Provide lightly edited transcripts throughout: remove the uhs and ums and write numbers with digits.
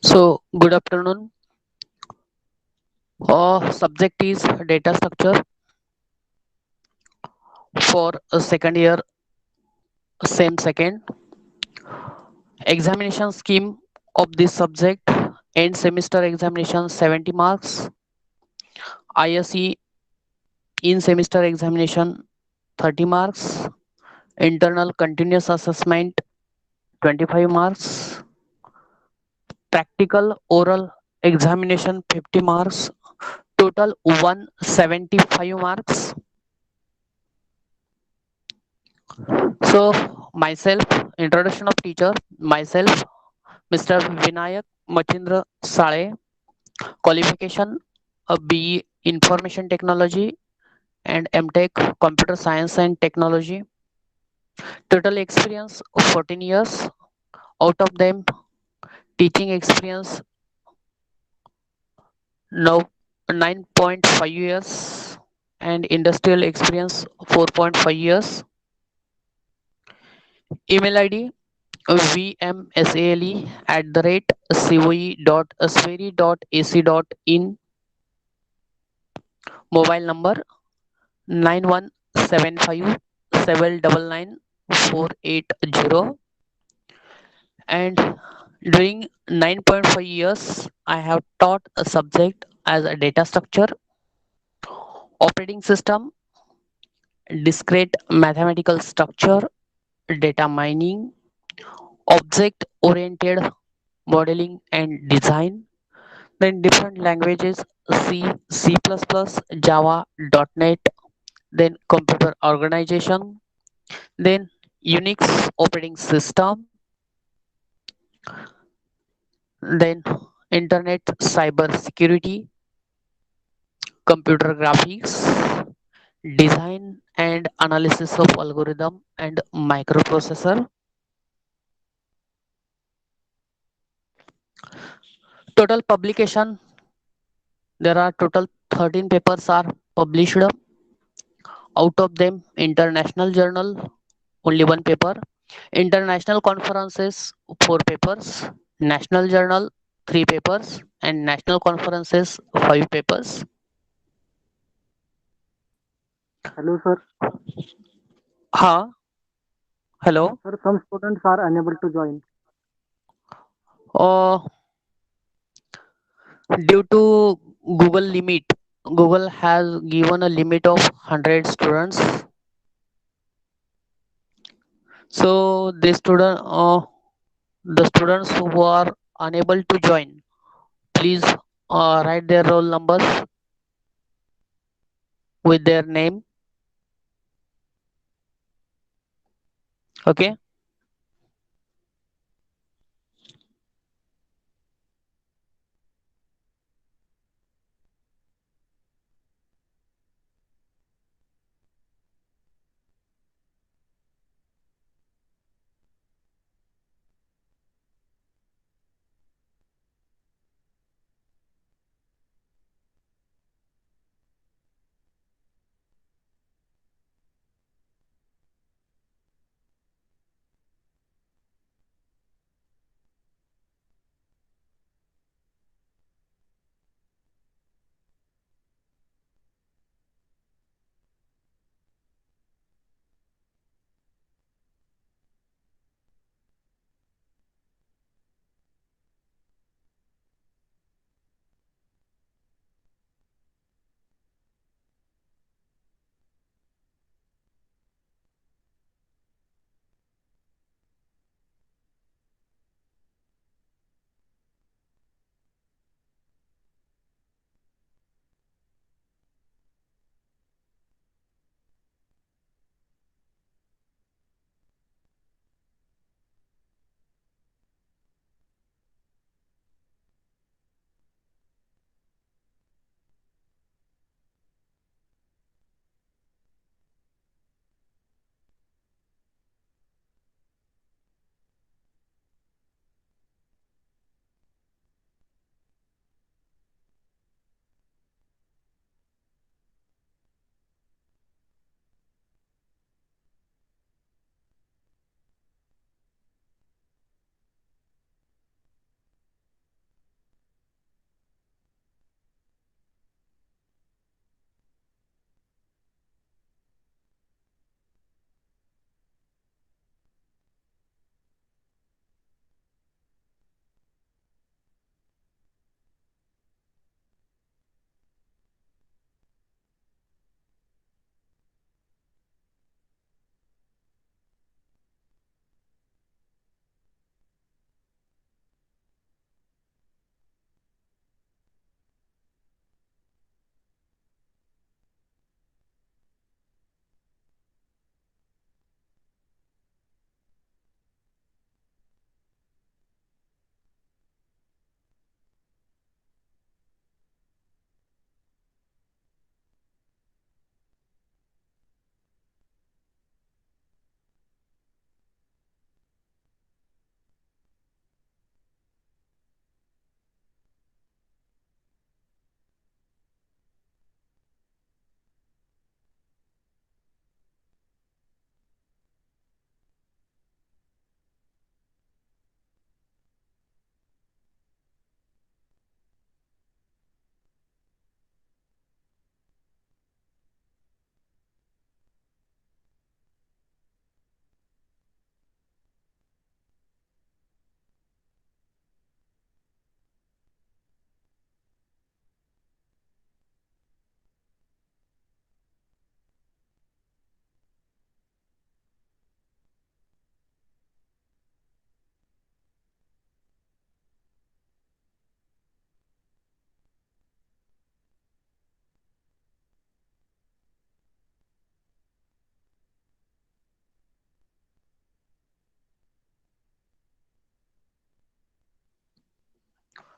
So, good afternoon. Subject is data structure for a second year, same second. Examination scheme of this subject: end semester examination 70 marks, ISE in semester examination 30 marks, internal continuous assessment 25 marks, practical oral examination 50 marks, total 175 marks. So, myself, introduction of teacher, myself, Mr. Vinayak Machindra Sale, qualification of BE Information Technology and MTech Computer Science and Technology. Total experience of 14 years. Out of them, teaching experience now 9.5 years and industrial experience 4.5 years. Email ID vmsale @coe.asveri.ac.in. Mobile number 9175799480. And during 9.5 years I have taught a subject as a data structure, operating system, discrete mathematical structure, data mining, object oriented modeling and design, then different languages: C, C++, Java, .NET, then computer organization, then Unix operating system, then internet cyber security, computer graphics, design and analysis of algorithm and microprocessor. Total publication, there are total 13 papers are published. Out of them, international journal only one paper, international conferences 4 papers, national journal 3 papers, and national conferences 5 papers. Hello, sir. Ha, hello. Sir, some students are unable to join. uh, Due to Google limit, Google has given a limit of 100 students. So the students who are unable to join, please write their roll numbers with their name. Okay.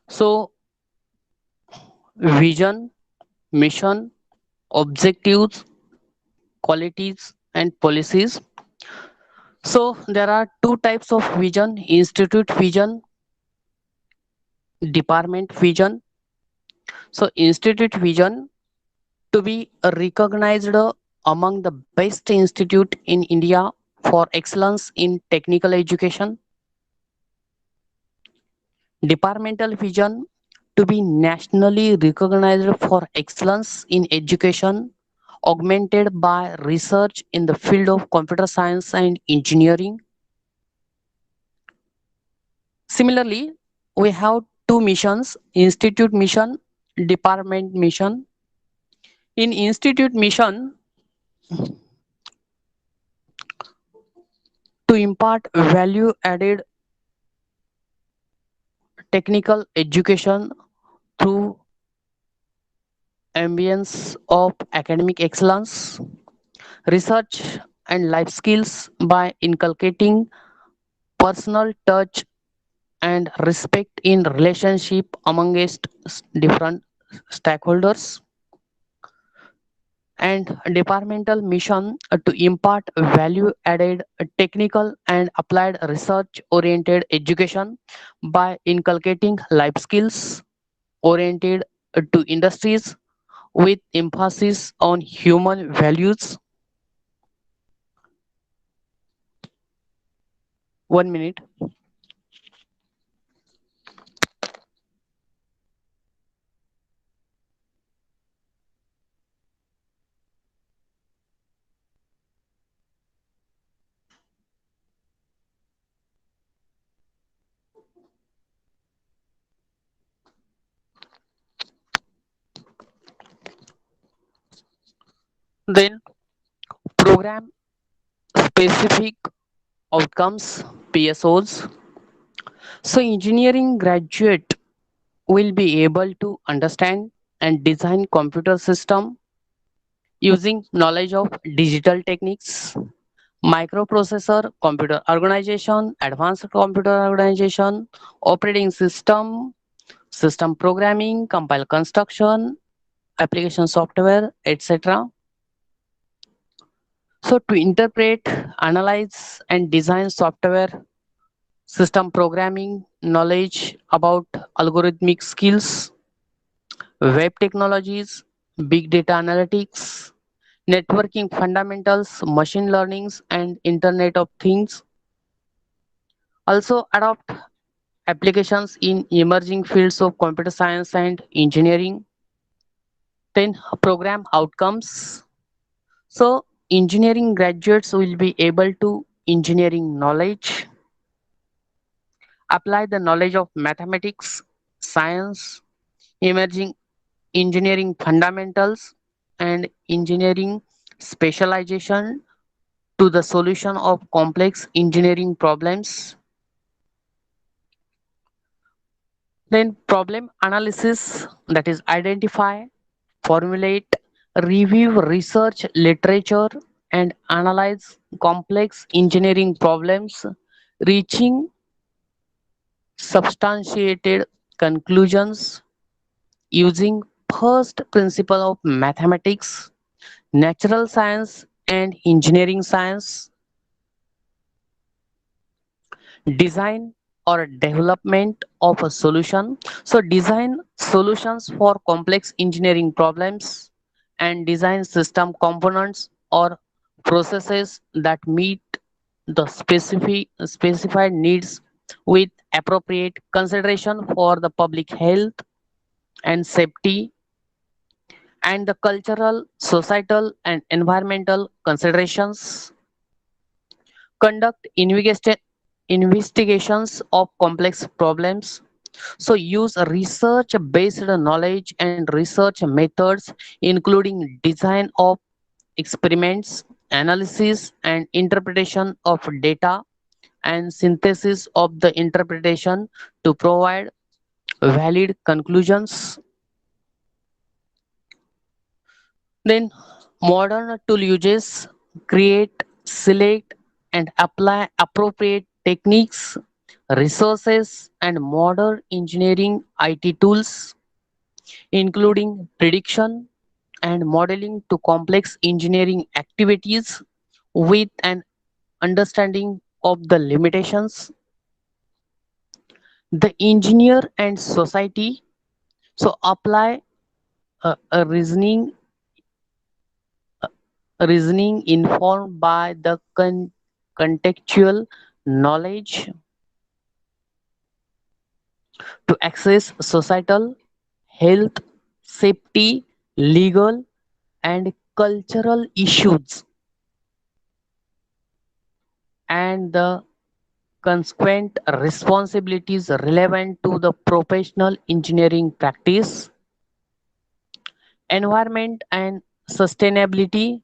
So vision, mission, objectives, qualities and policies. So there are two types of vision: institute vision, department vision. So institute vision to be recognized among the best institute in India for excellence in technical education. Departmental vision to be nationally recognized for excellence in education, augmented by research in the field of computer science and engineering. Similarly, we have two missions: institute mission, department mission. In institute mission, to impart value added technical education through ambience of academic excellence, research and life skills by inculcating personal touch and respect in relationship amongst different stakeholders. And departmental mission to impart value added technical and applied research oriented education by inculcating life skills oriented to industries with emphasis on human values. 1 minute. Then program specific outcomes, PSOs. So engineering graduate will be able to understand and design computer system using knowledge of digital techniques, microprocessor, computer organization, advanced computer organization, operating system, system programming, compile construction, application software, etc. So to interpret, analyze and design software, system programming, knowledge about algorithmic skills, web technologies, big data analytics, networking fundamentals, machine learnings and internet of things. Also adopt applications in emerging fields of computer science and engineering. Then program outcomes. So engineering graduates will be able to engineering knowledge, apply the knowledge of mathematics, science, emerging engineering fundamentals and engineering specialization to the solution of complex engineering problems. Then problem analysis, that is identify, formulate, review research literature and analyze complex engineering problems, reaching substantiated conclusions using first principle of mathematics, natural science and engineering science. Design or development of a solution. So design solutions for complex engineering problems and design system components or processes that meet the specified needs with appropriate consideration for the public health and safety and the cultural, societal and environmental considerations. Conduct investigations of complex problems. So use research based knowledge and research methods, including design of experiments, analysis and interpretation of data and synthesis of the interpretation to provide valid conclusions. Then modern tool uses: create, select and apply appropriate techniques, resources, and modern engineering IT tools, including prediction and modeling to complex engineering activities with an understanding of the limitations. The engineer and society so apply a reasoning informed by the contextual knowledge to access societal, health, safety, legal, and cultural issues, and the consequent responsibilities relevant to the professional engineering practice, environment, and sustainability.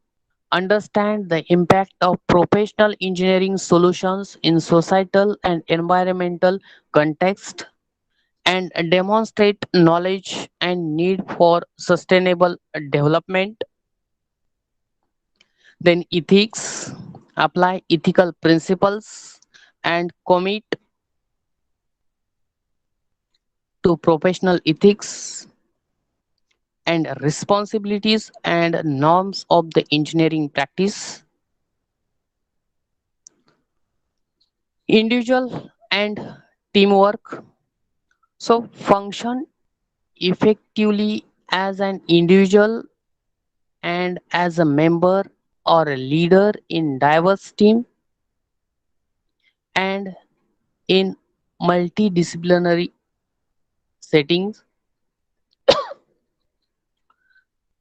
Understand the impact of professional engineering solutions in societal and environmental context, and demonstrate knowledge and need for sustainable development. Then ethics, apply ethical principles and commit to professional ethics and responsibilities and norms of the engineering practice. Individual and teamwork, so function effectively as an individual and as a member or a leader in diverse team and in multidisciplinary settings.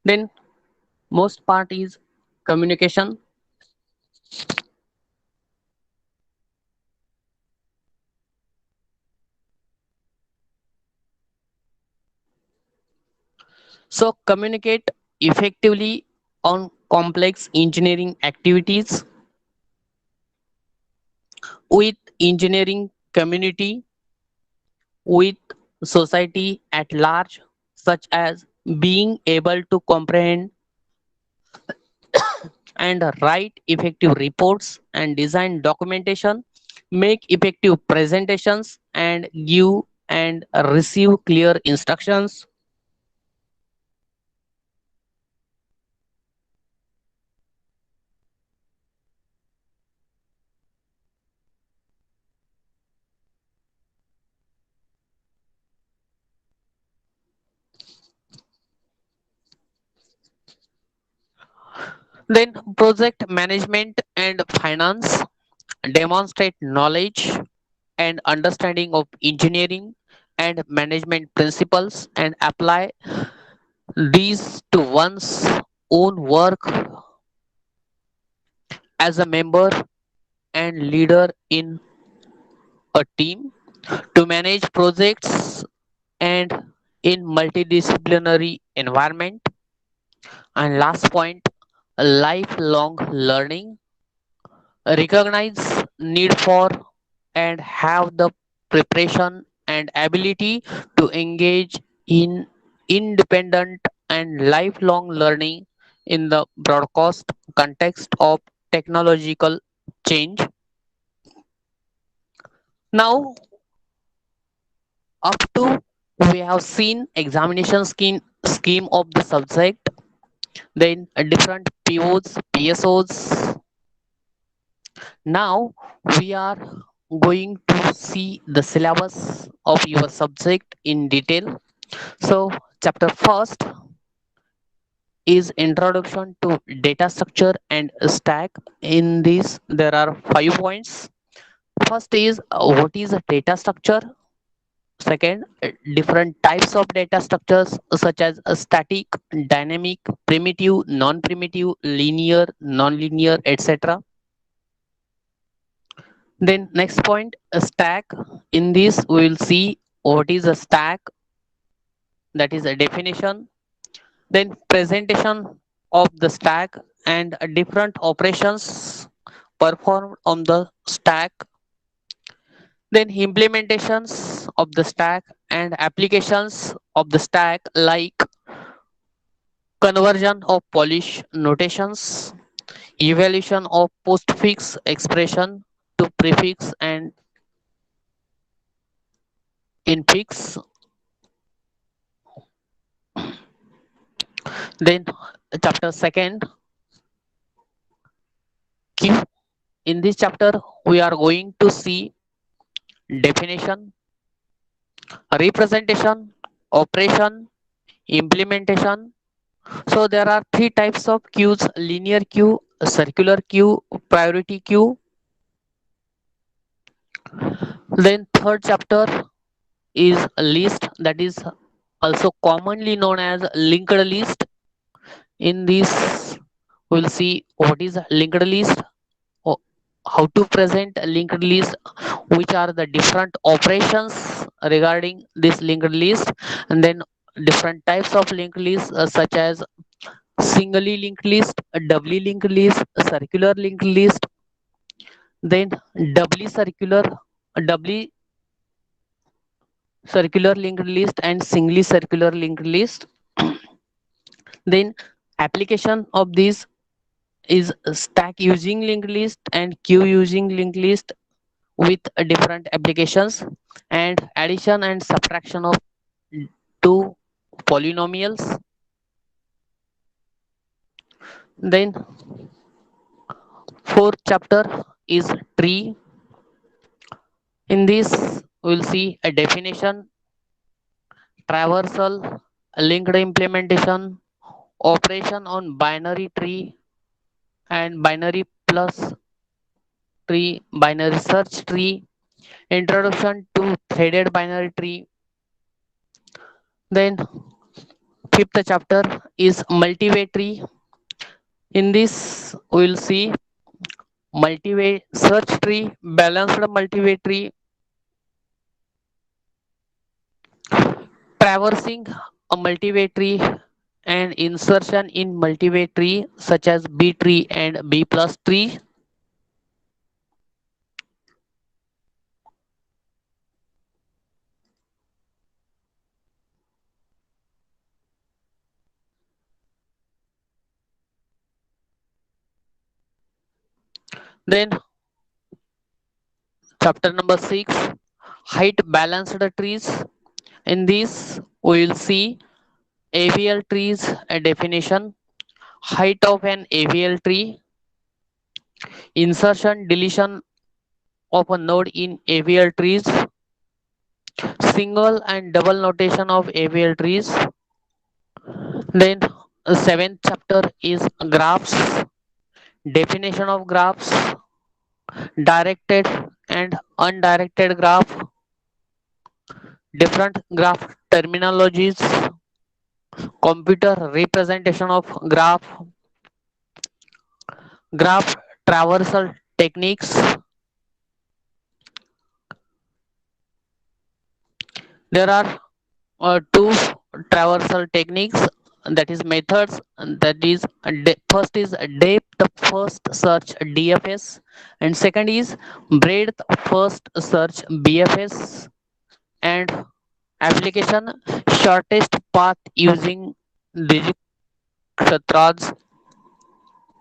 Then most part is communication. So communicate effectively on complex engineering activities with engineering community, with society at large, such as being able to comprehend and write effective reports and design documentation, make effective presentations, and give and receive clear instructions. Then project management and finance, demonstrate knowledge and understanding of engineering and management principles and apply these to one's own work as a member and leader in a team to manage projects and in multidisciplinary environment. And last point, lifelong learning, recognize need for and have the preparation and ability to engage in independent and lifelong learning in the broadcast context of technological change. Now, up to we have seen examination scheme of the subject, then different POs, PSOs. Now we are going to see the syllabus of your subject in detail. So, chapter first is introduction to data structure and stack. In this, there are 5 points. First is what is a data structure. Second, different types of data structures such as static, dynamic, primitive, non-primitive, linear, non-linear, etc. Then next point, a stack. In this, we will see what is a stack, that is a definition. Then presentation of the stack and different operations performed on the stack. Then implementations of the stack and applications of the stack like conversion of Polish notations, evaluation of postfix expression to prefix and in fix. Then chapter second, Q. In this chapter, we are going to see definition, representation, operation, implementation. So there are three types of queues: linear queue, circular queue, priority queue. Then third chapter is a list, that is also commonly known as linked list. In this, we'll see what is linked list, o- how to present a linked list, which are the different operations regarding this linked list, and then different types of linked list such as singly linked list, a doubly linked list, a circular linked list, then doubly circular, a doubly circular linked list, and singly circular linked list. Then application of this is stack using linked list and queue using linked list with different applications, and addition and subtraction of two polynomials. Then fourth chapter is tree. In this, we'll see a definition, traversal, linked implementation, operation on binary tree and binary plus tree, binary search tree, introduction to threaded binary tree. Then fifth chapter is multi-way tree. In this, we'll see multi-way search tree, balanced multi-way tree, traversing a multi-way tree, and insertion in multi-way tree such as B tree and B plus tree. Then chapter number 6, height balanced trees. In this, we will see AVL trees, a definition, height of an AVL tree, insertion deletion of a node in AVL trees, single and double notation of AVL trees. Then seventh chapter is graphs, definition of graphs, directed and undirected graph, different graph terminologies, computer representation of graph, graph traversal techniques. There are two traversal techniques, that is methods, that is first is depth first search DFS, and second is breadth first search BFS, and application shortest path using Dijkstra's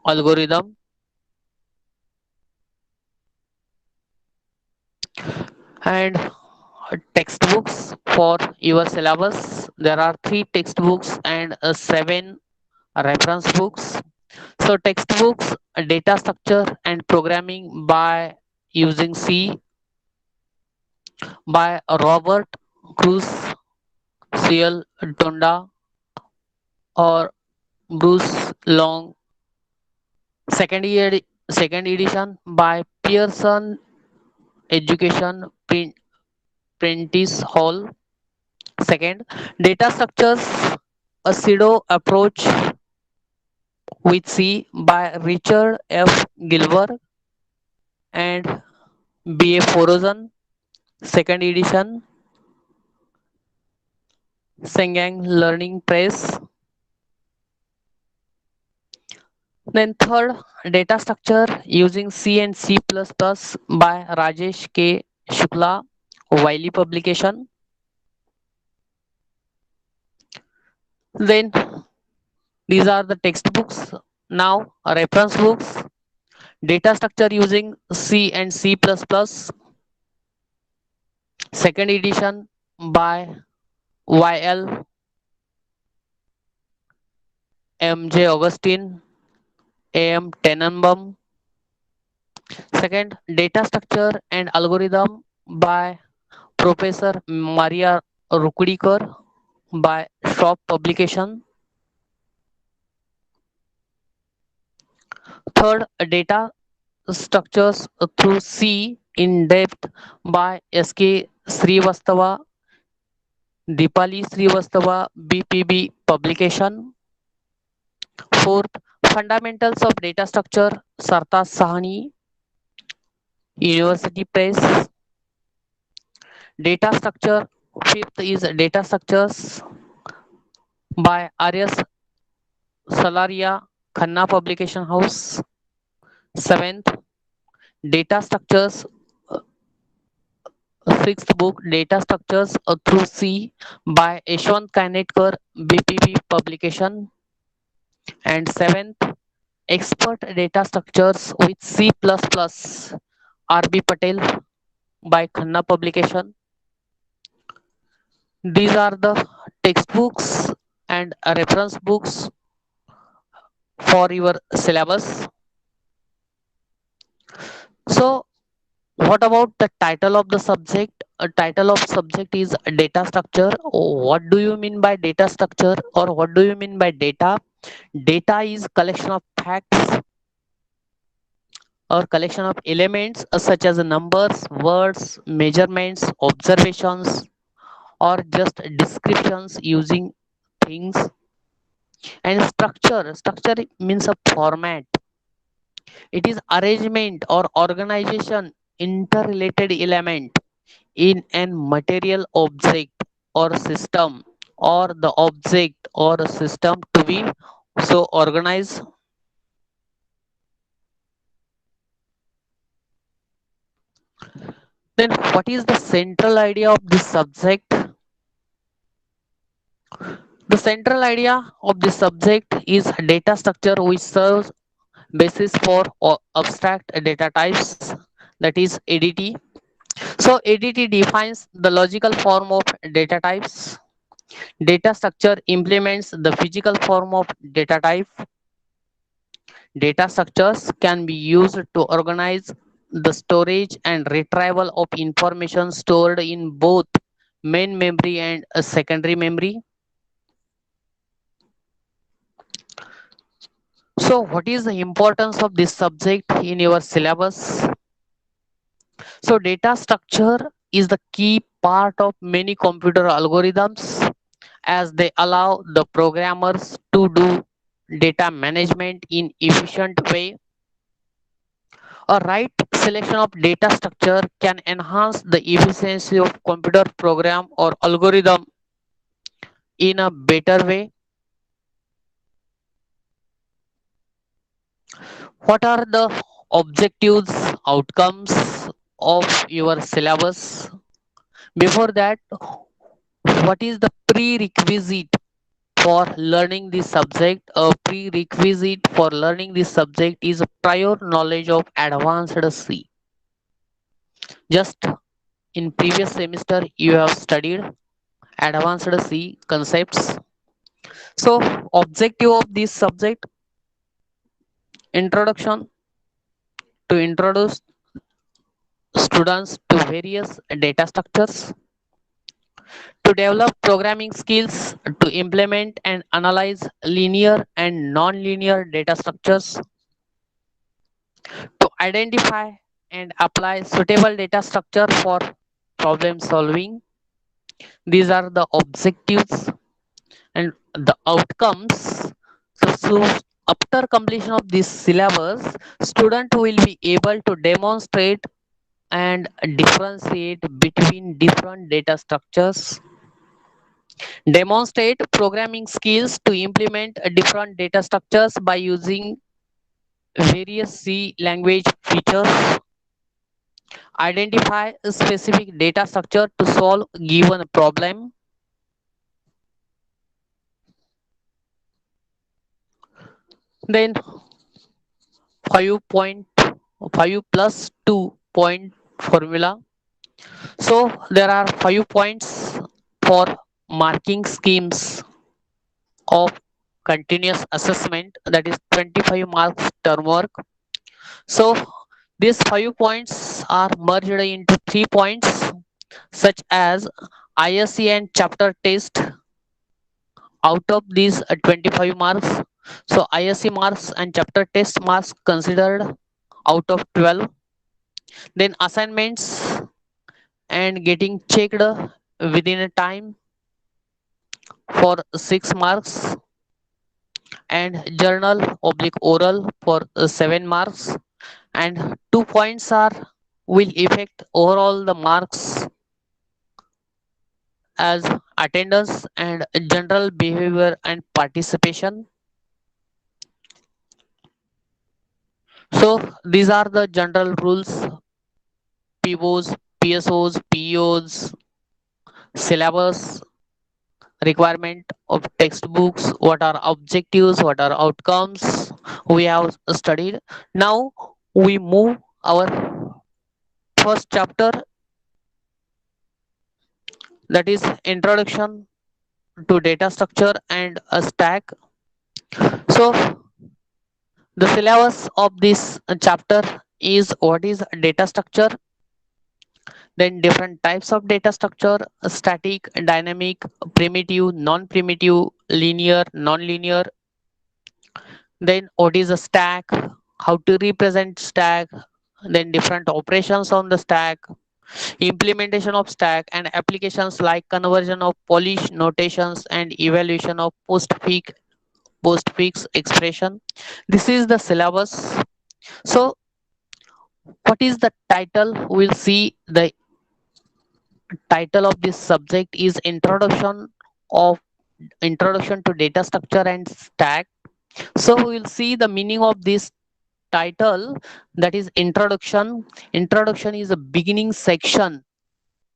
algorithm. And textbooks for your syllabus, there are three textbooks and seven reference books. So textbooks, data structure and programming by using C by Robert Cruz, CL Tonda, or Bruce Long. Second year, second edition by Pearson Education Prentice Hall. Second, data structures, a pseudo approach with C by Richard F. Gilbert and B.A. Forozan. Second edition, Sengang Learning Press. Then third, data structure using C and C++ by Rajesh K. Shukla, Wiley publication. Then these are the textbooks. Now reference books, data structure using C and C++, second edition, by YL MJ Augustine AM Tenenbaum. Second, data structure and algorithm by Professor Maria Rukudikar by Shop Publication. Third, data structures through C in depth by SK Srivastava, Dipali Srivastava, BPB Publication. Fourth, Fundamentals of Data Structure, Sartaj Sahani, University Press. Data structure. Fifth is data structures by R.S. Salaria, Khanna Publication House. Seventh, data structures. Sixth book, Data Structures Through C by Yashwant Kanetkar, BPP Publication. And seventh, Expert Data Structures with C++, R.B. Patel by Khanna Publication. These are the textbooks and reference books for your syllabus. So, what about the title of the subject? A title of subject is data structure. What do you mean by data structure, or what do you mean by data? Data is collection of facts or collection of elements such as numbers, words, measurements, observations, or just descriptions using things. And structure means a format. It is arrangement or organization interrelated element in an material object or system, or the object or system to be so organized. Then what is the central idea of this subject? The central idea of this subject is data structure which serves basis for abstract data types, that is ADT. So ADT defines the logical form of data types. Data structure implements the physical form of data type. Data structures can be used to organize the storage and retrieval of information stored in both main memory and a secondary memory. So, what is the importance of this subject in your syllabus? So, data structure is the key part of many computer algorithms as they allow the programmers to do data management in efficient way. A right selection of data structure can enhance the efficiency of computer program or algorithm in a better way. What are the objectives, outcomes of your syllabus? Before that, what is the prerequisite for learning this subject? A prerequisite for learning this subject is prior knowledge of advanced C. Just in previous semester, you have studied advanced C concepts. So, objective of this subject: introduction, to introduce students to various data structures, to develop programming skills to implement and analyze linear and non-linear data structures, to identify and apply suitable data structure for problem solving. These are the objectives and the outcomes. So after completion of this syllabus, student will be able to demonstrate and differentiate between different data structures, demonstrate programming skills to implement different data structures by using various C language features, identify a specific data structure to solve given problem. Then 5.5 plus 2 point formula. So there are 5 points for marking schemes of continuous assessment, that is 25 marks term work. So these 5 points are merged into 3 points, such as ISC and chapter test. Out of these 25 marks, so ISC marks and chapter test marks considered out of 12. Then assignments and getting checked within a time for 6 marks, and journal oblique oral for 7 marks, and 2 points are will affect overall the marks as attendance and general behavior and participation. So these are the general rules: POs, PSOs, POs, syllabus, requirement of textbooks, what are objectives, what are outcomes we have studied. Now we move our first chapter, that is introduction to data structure and a stack. So the syllabus of this chapter is what is data structure, then different types of data structure: static, dynamic, primitive, non-primitive, linear, non-linear. Then what is a stack, how to represent stack, then different operations on the stack, implementation of stack, and applications like conversion of Polish notations and evaluation of postfix expression. This is the syllabus. So what is the title? We'll see the title of this subject is of introduction to data structure and stack. So we'll see the meaning of this title, that is introduction. Introduction is a beginning section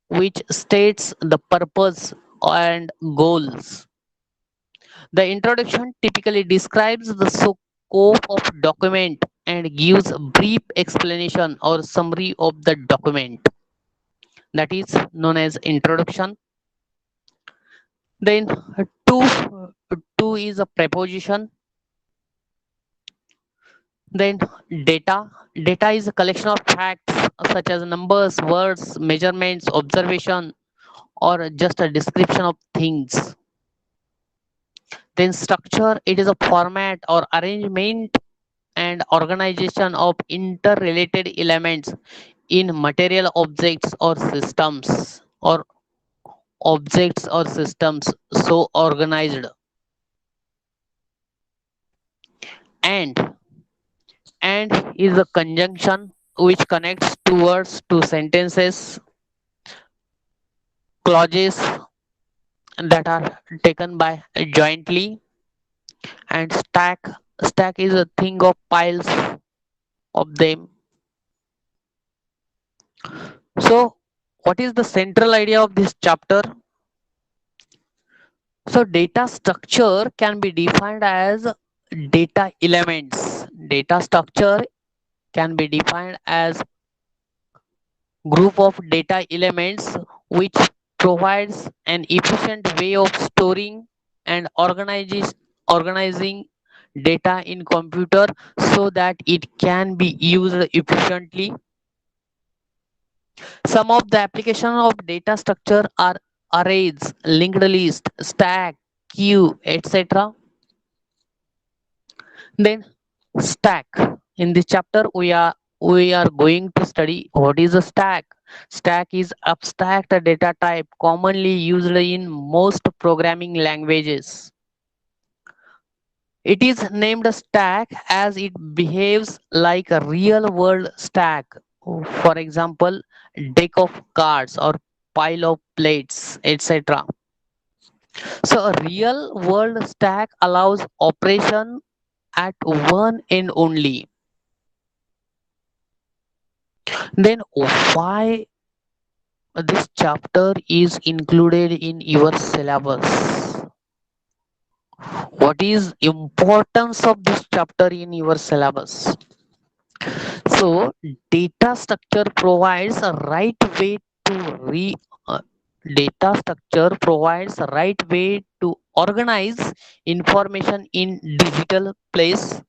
which states the purpose and goals. The introduction typically describes the scope of document and gives a brief explanation or summary of the document, that is known as introduction. Then to is a preposition. Then data is a collection of facts such as numbers, words, measurements, observation, or just a description of things. Then structure, it is a format or arrangement and organization of interrelated elements in material objects or systems so organized. And and is a conjunction which connects two words to sentences, clauses that are taken by jointly. And stack is a thing of piles of them. So what is the central idea of this chapter? So data structure can be defined as data elements. Data structure can be defined as group of data elements which provides an efficient way of storing and organizing data in computer so that it can be used efficiently. Some of the application of data structure are arrays, linked list, stack, queue, etc. Then stack. In this chapter, we are going to study what is a stack. Stack is abstract data type commonly used in most programming languages. It is named a stack as it behaves like a real world stack. For example, deck of cards or pile of plates, etc. So a real world stack allows operation at one end only. Then why this chapter is included in your syllabus? What is importance of this chapter in your syllabus? So data structure provides a right way to data structure provides the right way to organize information in digital space.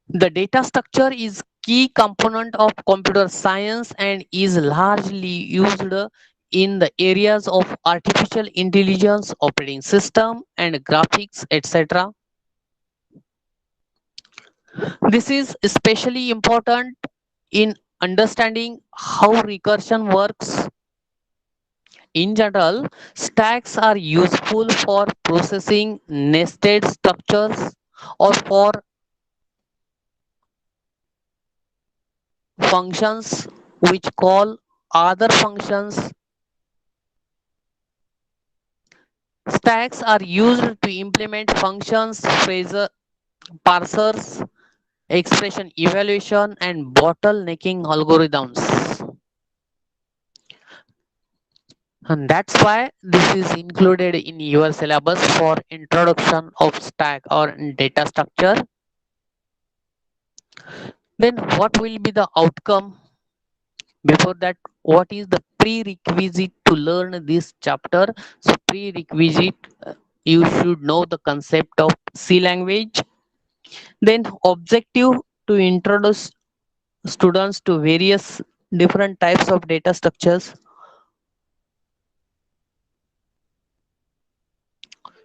The data structure is key component of computer science and is largely used in the areas of artificial intelligence, operating system and graphics, etc. This is especially important in understanding how recursion works. In general, stacks are useful for processing nested structures or for functions which call other functions. Stacks are used to implement functions, parsers, expression evaluation, and bottlenecking algorithms. And that's why this is included in your syllabus for introduction of stack or data structure. Then what will be the outcome? Before that, what is the prerequisite to learn this chapter? So prerequisite, you should know the concept of C language. Then objective, to introduce students to various different types of data structures.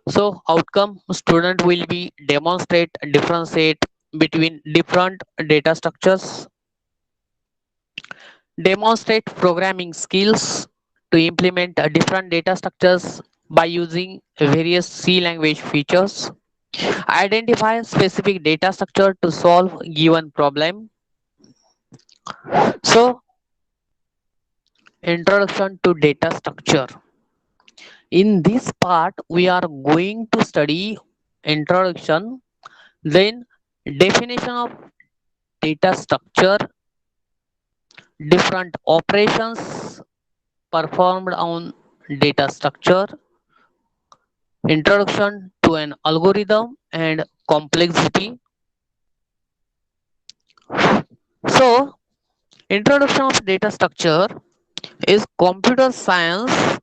So outcome, student will be demonstrate, differentiate between different data structures, demonstrate programming skills to implement different data structures by using various C language features, identify specific data structure to solve given problem. So introduction to data structure. In this part, we are going to study introduction, then definition of data structure, different operations performed on data structure, introduction to an algorithm and complexity. So, introduction of data structure is computer science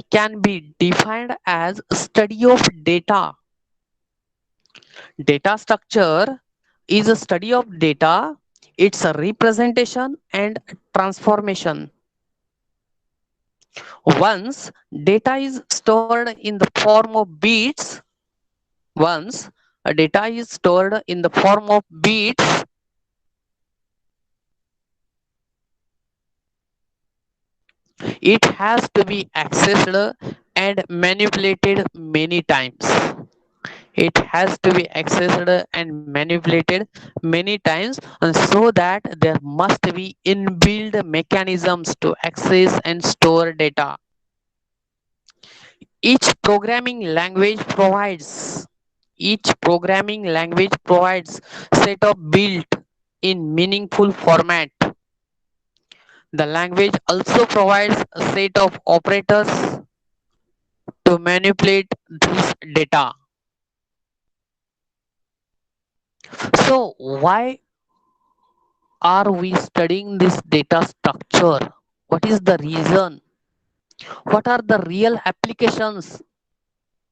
can be defined as study of data. Data structure is a study of data, its a representation and transformation. Once data is stored in the form of bits, once a data is stored in the form of bits, it has to be accessed and manipulated many times. It has to be accessed and manipulated many times, and so that there must be inbuilt mechanisms to access and store data. Each programming language provides each programming language provides set of built in meaningful format. The language also provides a set of operators to manipulate this data. So why are we studying this data structure? What is the reason? What are the real applications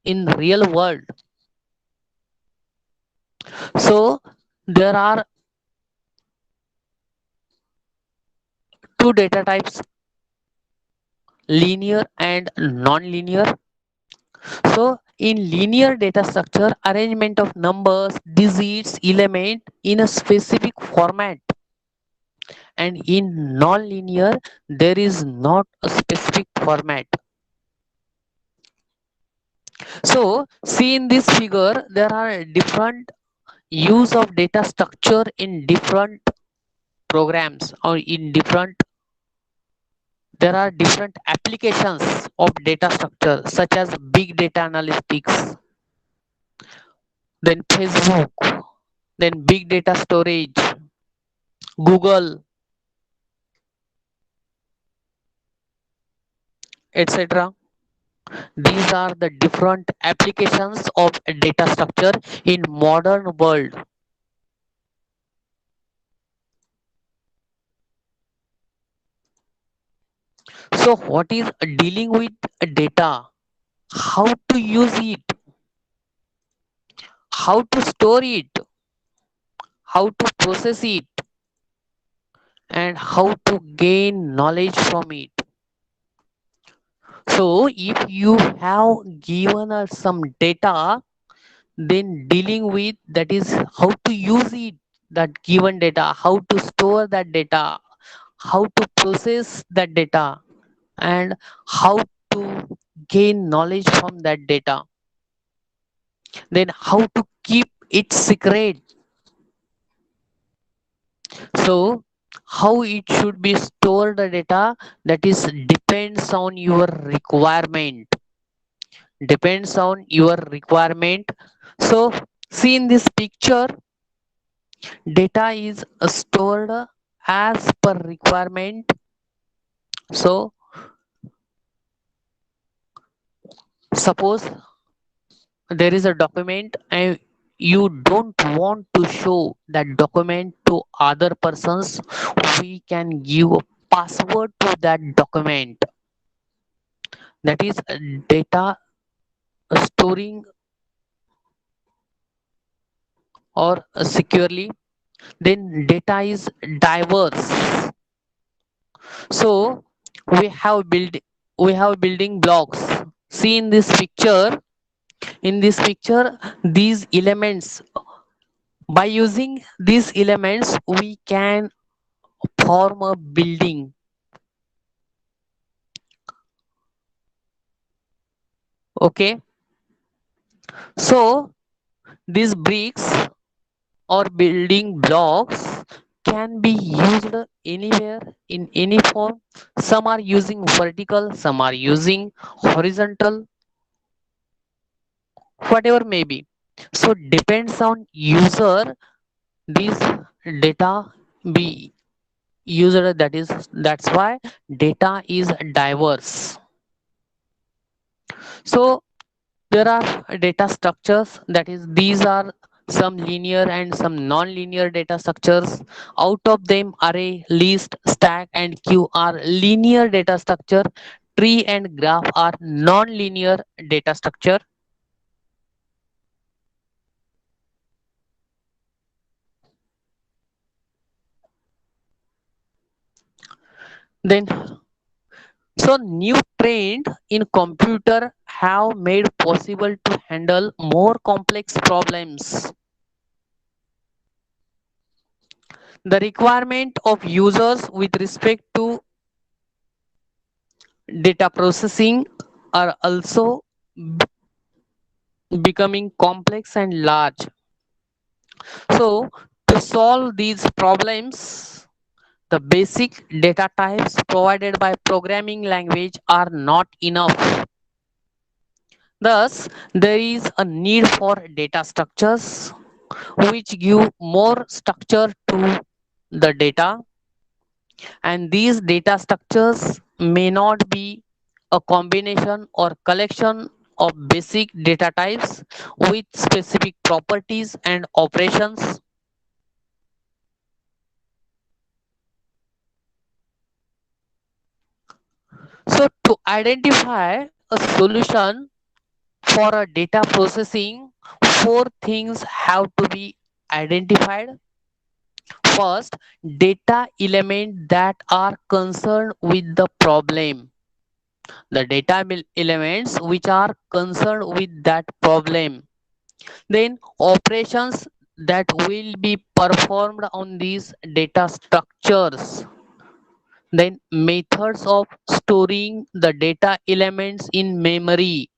in real world? So there are two data types, linear and non-linear. So in linear data structure, arrangement of numbers, digits, element in a specific format, and in non-linear there is not a specific format. So see in this figure there are different use of data structure in different programs or in different, there are different applications of data structure such as big data analytics, then Facebook, then big data storage, Google, etc. These are the different applications of data structure in modern world. So what is dealing with data? How to use it, how to store it, how to process it, and how to gain knowledge from it. So if you have given us some data, then dealing with that is how to use it, that given data, how to store that data, how to process that data, and how to gain knowledge from that data, then how to keep it secret. So how it should be stored the data, that is depends on your requirement, depends on your requirement. So see in this picture, data is stored as per requirement. So suppose there is a document and you don't want to show that document to other persons, we can give a password to that document, that is data storing or securely. Then data is diverse. So we have build we have building blocks. See in this picture, in this picture these elements, by using these elements we can form a building. Okay, so these bricks or building blocks can be used anywhere in any form. Some are using vertical, some are using horizontal, whatever may be. So depends on user, this data be used, that is, that's why data is diverse. So there are data structures, that is these are some linear and some non-linear data structures. Out of them, array, list, stack, and queue are linear data structure. Tree and graph are non-linear data structure. Then so new trend in computer have made possible to handle more complex problems. The requirement of users with respect to data processing are also becoming complex and large. So to solve these problems, the basic data types provided by programming language are not enough. Thus, there is a need for data structures which give more structure to the data, and these data structures may not be a combination or collection of basic data types with specific properties and operations. So to identify a solution for a data processing, four things have to be identified. First, data element that are concerned with the problem. The data elements which are concerned with that problem. Then operations that will be performed on these data structures. Then methods of storing the data elements in memory.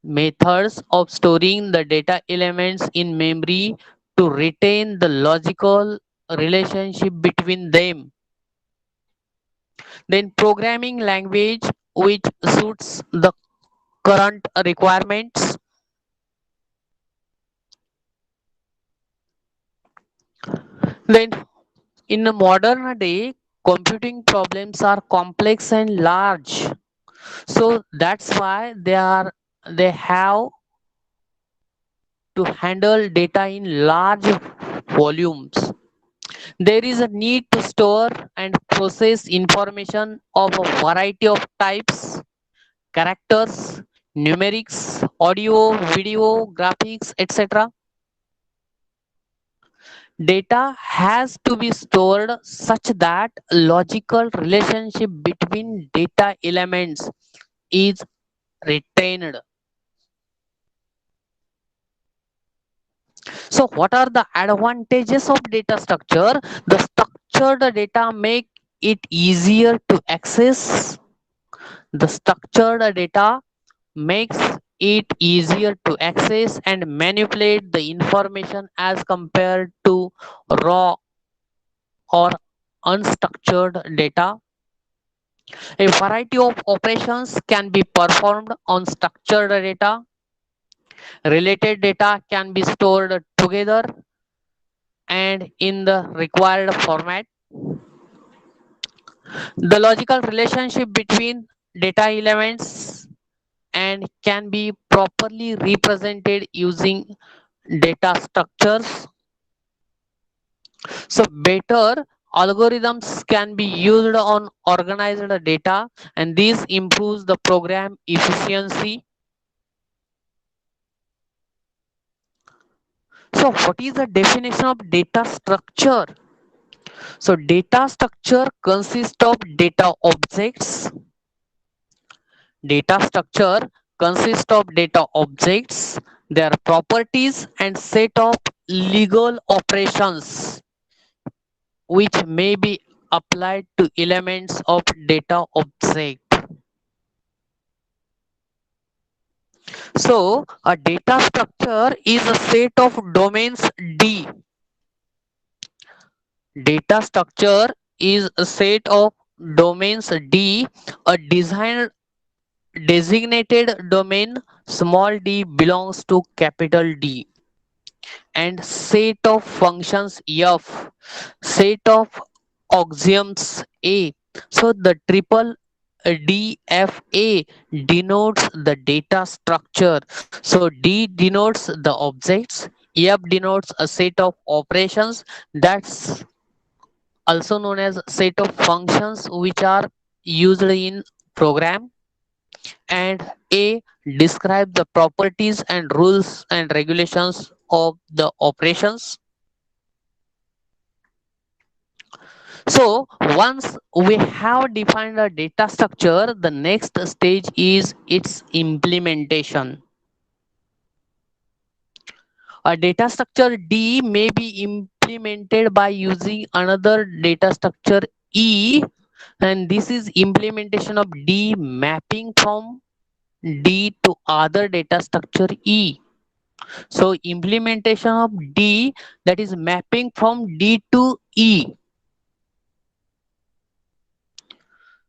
Methods of storing the data elements in memory to retain the logical relationship between them. Then programming language which suits the current requirements. Then in a modern day, computing problems are complex and large. So that's why they have to handle data in large volumes. There is a need to store and process information of a variety of types, characters, numerics, audio, video, graphics, etc. Data has to be stored such that logical relationship between data elements is retained. So what are the advantages of data structure? The structured data make it easier to access. The structured data makes it easier to access and manipulate the information as compared to raw or unstructured data. A variety of operations can be performed on structured data. Related data can be stored together and in the required format. The logical relationship between data elements and can be properly represented using data structures. So better algorithms can be used on organized data, and this improves the program efficiency. So what is the definition of data structure? So data structure consists of data objects. Data structure consists of data objects, their properties and set of legal operations which may be applied to elements of data object. So a data structure is a set of domains D. Data structure is a set of domains D. A designed designated domain small d belongs to capital D, and set of functions F, set of axioms A. So the triple DFA denotes the data structure. So D denotes the objects, F denotes a set of operations, that's also known as set of functions which are used in program, and A describe the properties and rules and regulations of the operations. So once we have defined a data structure, the next stage is its implementation. A data structure D may be implemented by using another data structure E, and this is implementation of D mapping from D to other data structure E. So implementation of D, that is mapping from D to E.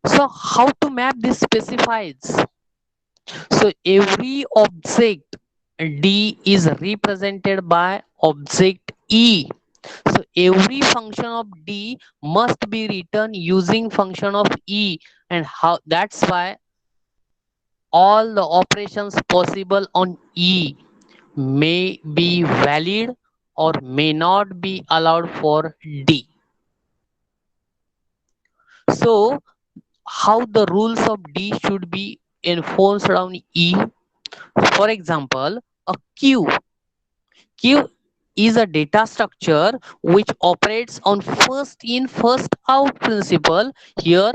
So how to map this specifies. So every object D is represented by object E. So every function of D must be written using function of E, and how that's why all the operations possible on E may be valid or may not be allowed for D. So how the rules of D should be enforced on E? For example, a queue. Queue is a data structure which operates on first in first out principle. Here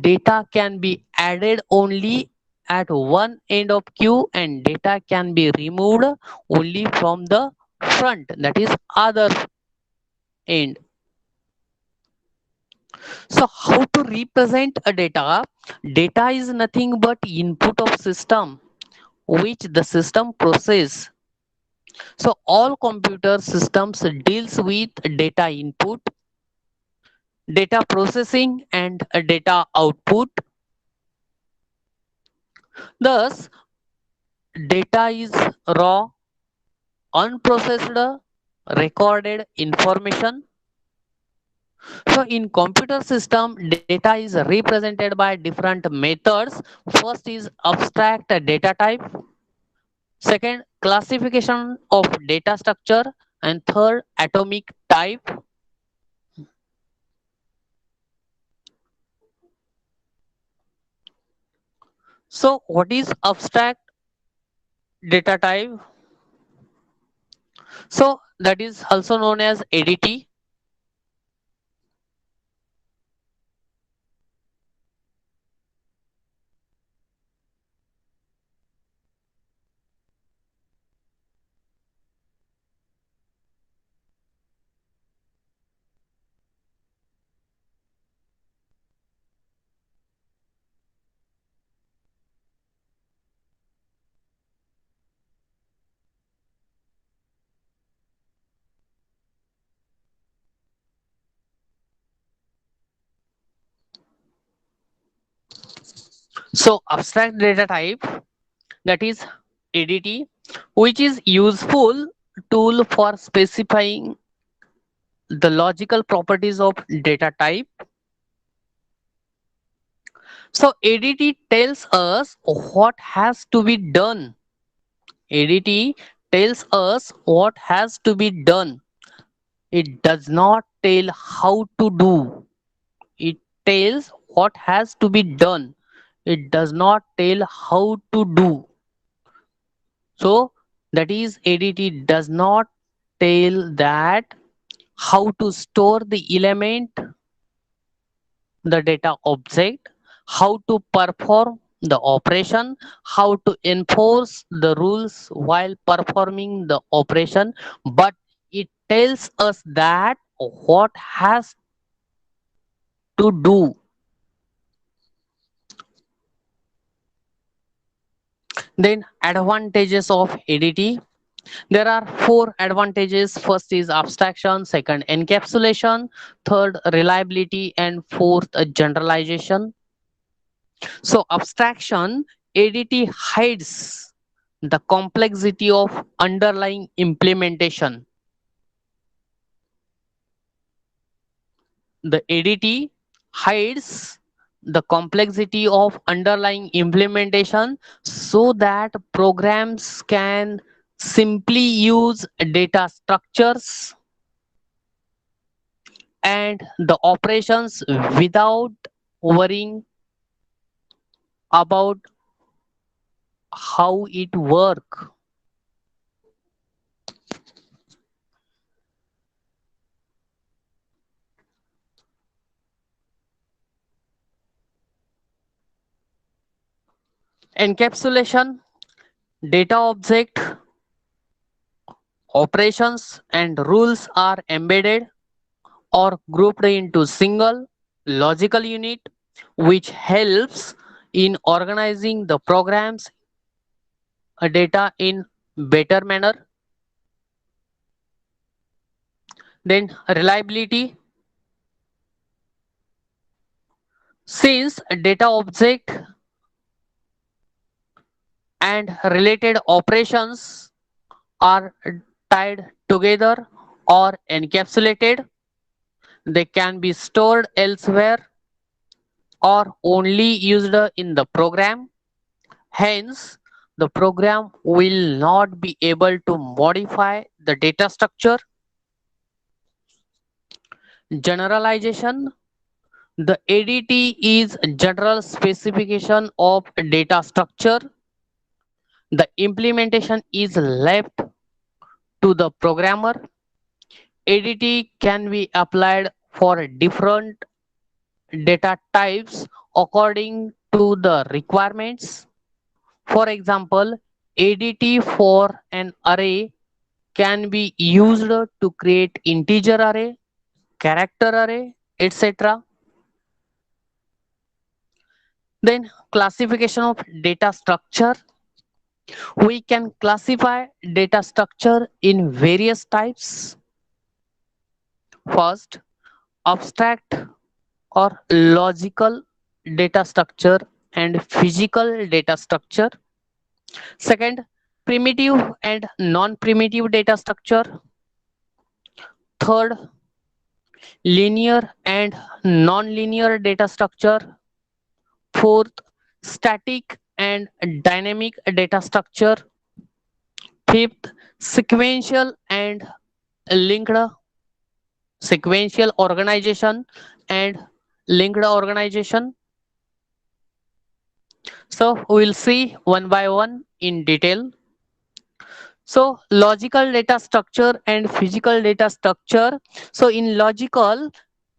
data can be added only at one end of queue and data can be removed only from the front, that is other end. So how to represent a data? Data is nothing but input of system which the system process. So all computer systems deals with data input, data processing and data output. Thus data is raw, unprocessed, recorded information. So in computer system, data is represented by different methods. First is abstract data type, second classification of data structure, and third atomic type. So what is abstract data type? So that is also known as ADT. So abstract data type, that is ADT, which is useful tool for specifying the logical properties of data type. So ADT tells us what has to be done. ADT tells us what has to be done. It does not tell how to do. It tells what has to be done. It does not tell how to do. So that is ADT does not tell that how to store the element, the data object, how to perform the operation, how to enforce the rules while performing the operation, but it tells us that what has to do. Then advantages of ADT. There are four advantages. First is abstraction, second encapsulation, third reliability, and fourth generalization. So abstraction, ADT hides the complexity of underlying implementation. The ADT hides the complexity of underlying implementation so that programs can simply use data structures and the operations without worrying about how it work. Encapsulation, data object, operations and rules are embedded or grouped into single logical unit, which helps in organizing the programs data in better manner. Then reliability, since data object and related operations are tied together or encapsulated, they can be stored elsewhere or only used in the program. Hence, the program will not be able to modify the data structure. Generalization, the ADT is general specification of data structure. The implementation is left to the programmer. ADT can be applied for different data types according to the requirements. For example, ADT for an array can be used to create integer array, character array, etc. Then classification of data structure. We can classify data structure in various types. First, abstract or logical data structure and physical data structure. Second, primitive and non-primitive data structure. Third, linear and non-linear data structure. Fourth, static and dynamic data structure. Fifth, sequential and linked sequential organization and linked organization. So we'll see one by one in detail. So logical data structure and physical data structure. So in logical,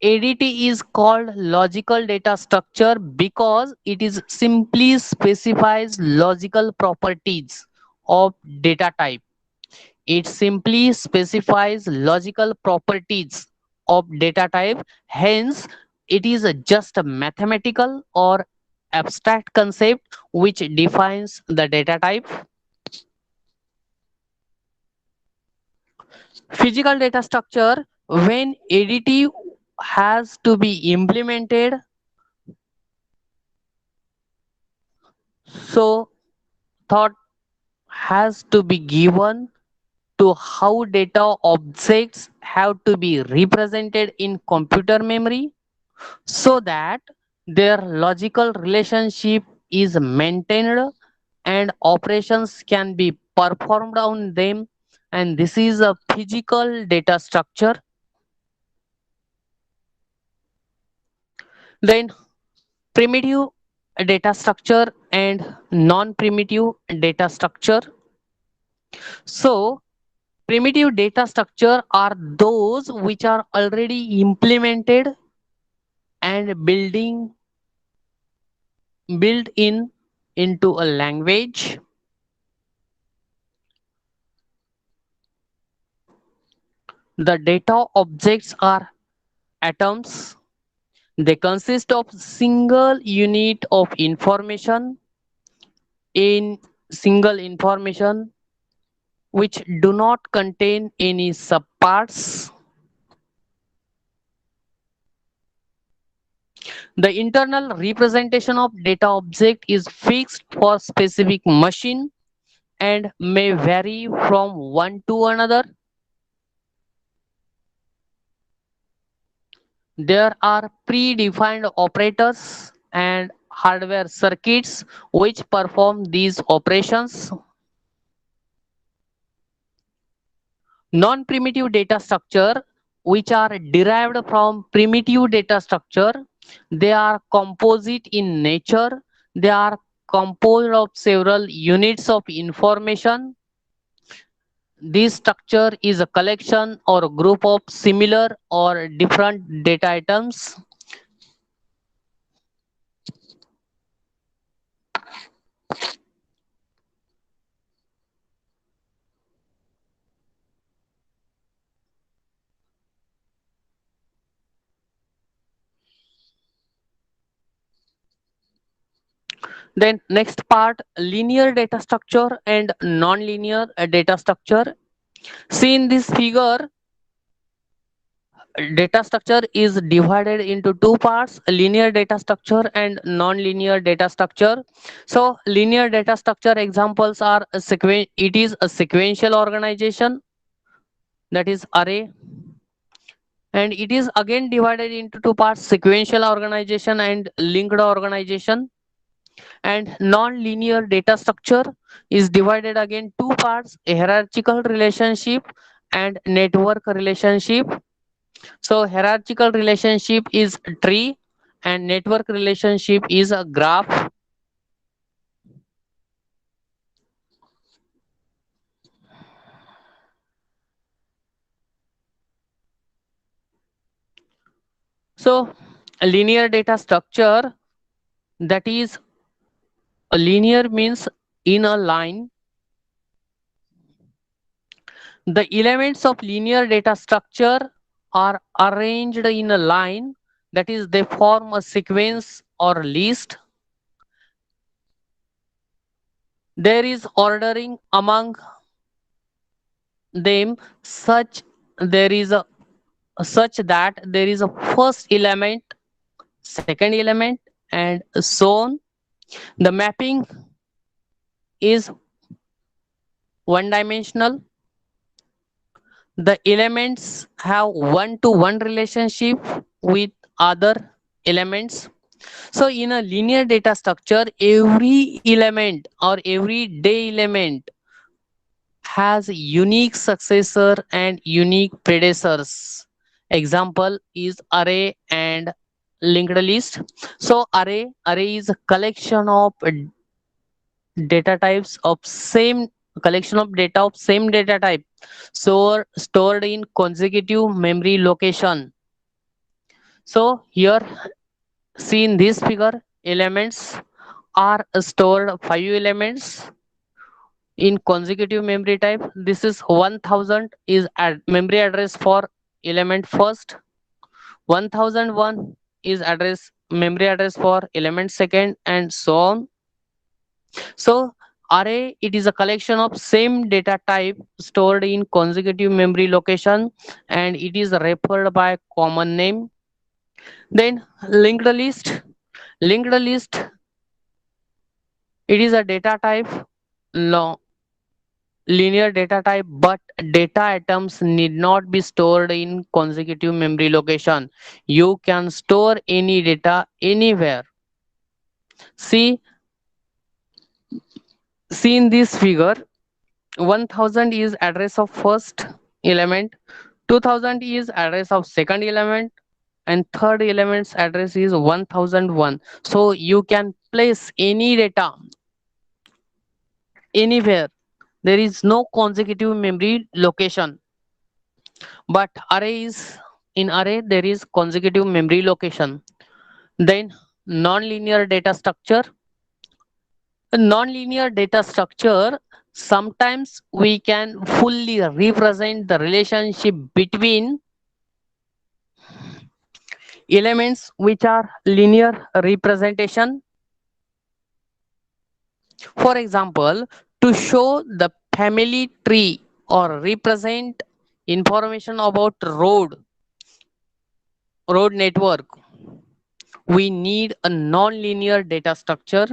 ADT is called logical data structure because it is simply specifies logical properties of data type. It simply specifies logical properties of data type. Hence, it is just a mathematical or abstract concept which defines the data type. Physical data structure, when ADT has to be implemented, so thought has to be given to how data objects have to be represented in computer memory so that their logical relationship is maintained and operations can be performed on them, and this is a physical data structure. Then primitive data structure and non-primitive data structure. So primitive data structure are those which are already implemented and built in into a language. The data objects are atoms. They consist of single unit of information in single information which do not contain any subparts. The internal representation of data object is fixed for specific machine and may vary from one to another. There are predefined operators and hardware circuits which perform these operations. Non-primitive data structure, which are derived from primitive data structure, they are composite in nature. They are composed of several units of information. This structure is a collection or a group of similar or different data items. Then next part, linear data structure and non-linear data structure. See in this figure, data structure is divided into two parts, linear data structure and non-linear data structure. So linear data structure examples are it is a sequential organization, that is array, and it is again divided into two parts, sequential organization and linked organization. And non-linear data structure is divided again two parts, a hierarchical relationship and network relationship. So hierarchical relationship is tree and network relationship is a graph. So a linear data structure, that is, a linear means in a line. The elements of linear data structure are arranged in a line, that is they form a sequence or list. There is ordering among them such there is a such that there is a first element, second element, and so on. The mapping is one dimensional. The elements have one to one relationship with other elements. So in a linear data structure, every element or every day element has unique successor and unique predecessors. Example is array and linked list. So array is a collection of data types of same collection of data of same data type stored in consecutive memory location. So here, see in this figure, elements are stored 5 elements in consecutive memory type. This is 1000 is memory address for element first, 1001 is address memory address for element second, and so on. So array, it is a collection of same data type stored in consecutive memory location, and it is referred by common name. Then linked list, it is a data type, long linear data type, but data items need not be stored in consecutive memory location. You can store any data anywhere. See see in this figure, 1000 is address of first element, 2000 is address of second element, and third element's address is 1001. So you can place any data anywhere. There is no consecutive memory location, but array there is consecutive memory location. Then nonlinear data structure. A nonlinear data structure, sometimes we can fully represent the relationship between elements which are linear representation. For example, to show the family tree or represent information about road network, we need a nonlinear data structure.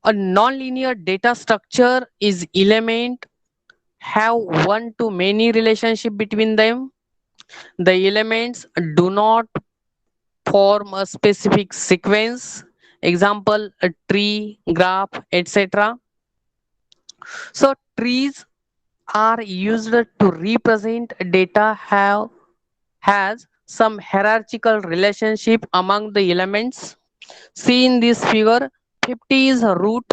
A nonlinear data structure is element have one to many relationship between them. The elements do not form a specific sequence, example a tree, graph, etc. So trees are used to represent data have has some hierarchical relationship among the elements. See in this figure, 50 is root,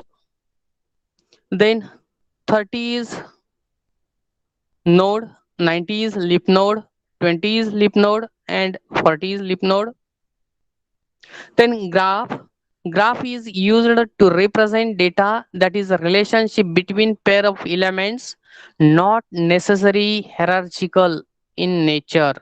then 30 is node, 90 is leaf node, 20 is leaf node, and 40 is leaf node. Then graph is used to represent data that is a relationship between pair of elements, not necessarily hierarchical in nature.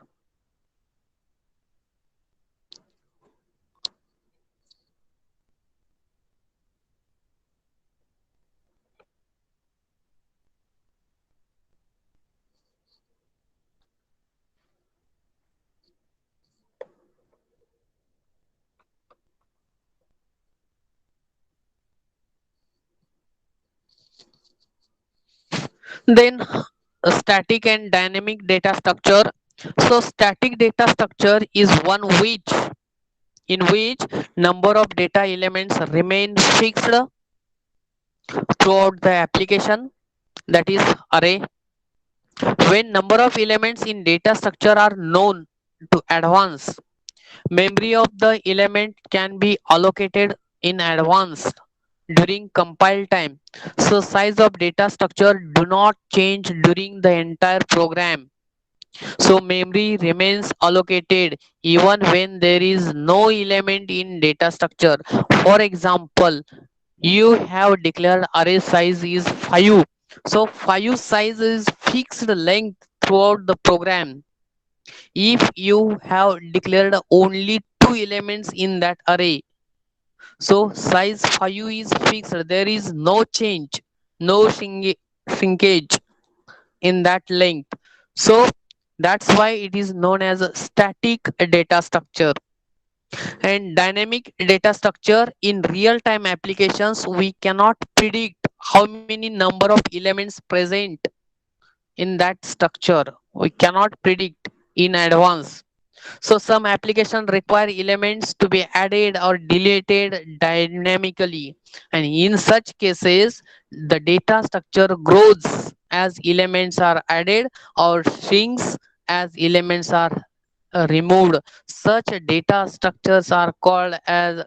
Then static and dynamic data structure. So static data structure is one in which number of data elements remain fixed throughout the application, that is array. When number of elements in data structure are known to advance, memory of the element can be allocated in advance during compile time. So size of data structure do not change during the entire program. So memory remains allocated even when there is no element in data structure. For example, you have declared array size is 5. So 5 size is fixed length throughout the program. If you have declared only two elements in that array, so size 5 is fixed. There is no change, no shrinkage in that length. So that's why it is known as a static data structure. And dynamic data structure, in real time applications we cannot predict how many number of elements present in that structure. We cannot predict in advance. So some applications require elements to be added or deleted dynamically, and in such cases the data structure grows as elements are added or shrinks as elements are removed. Such data structures are called as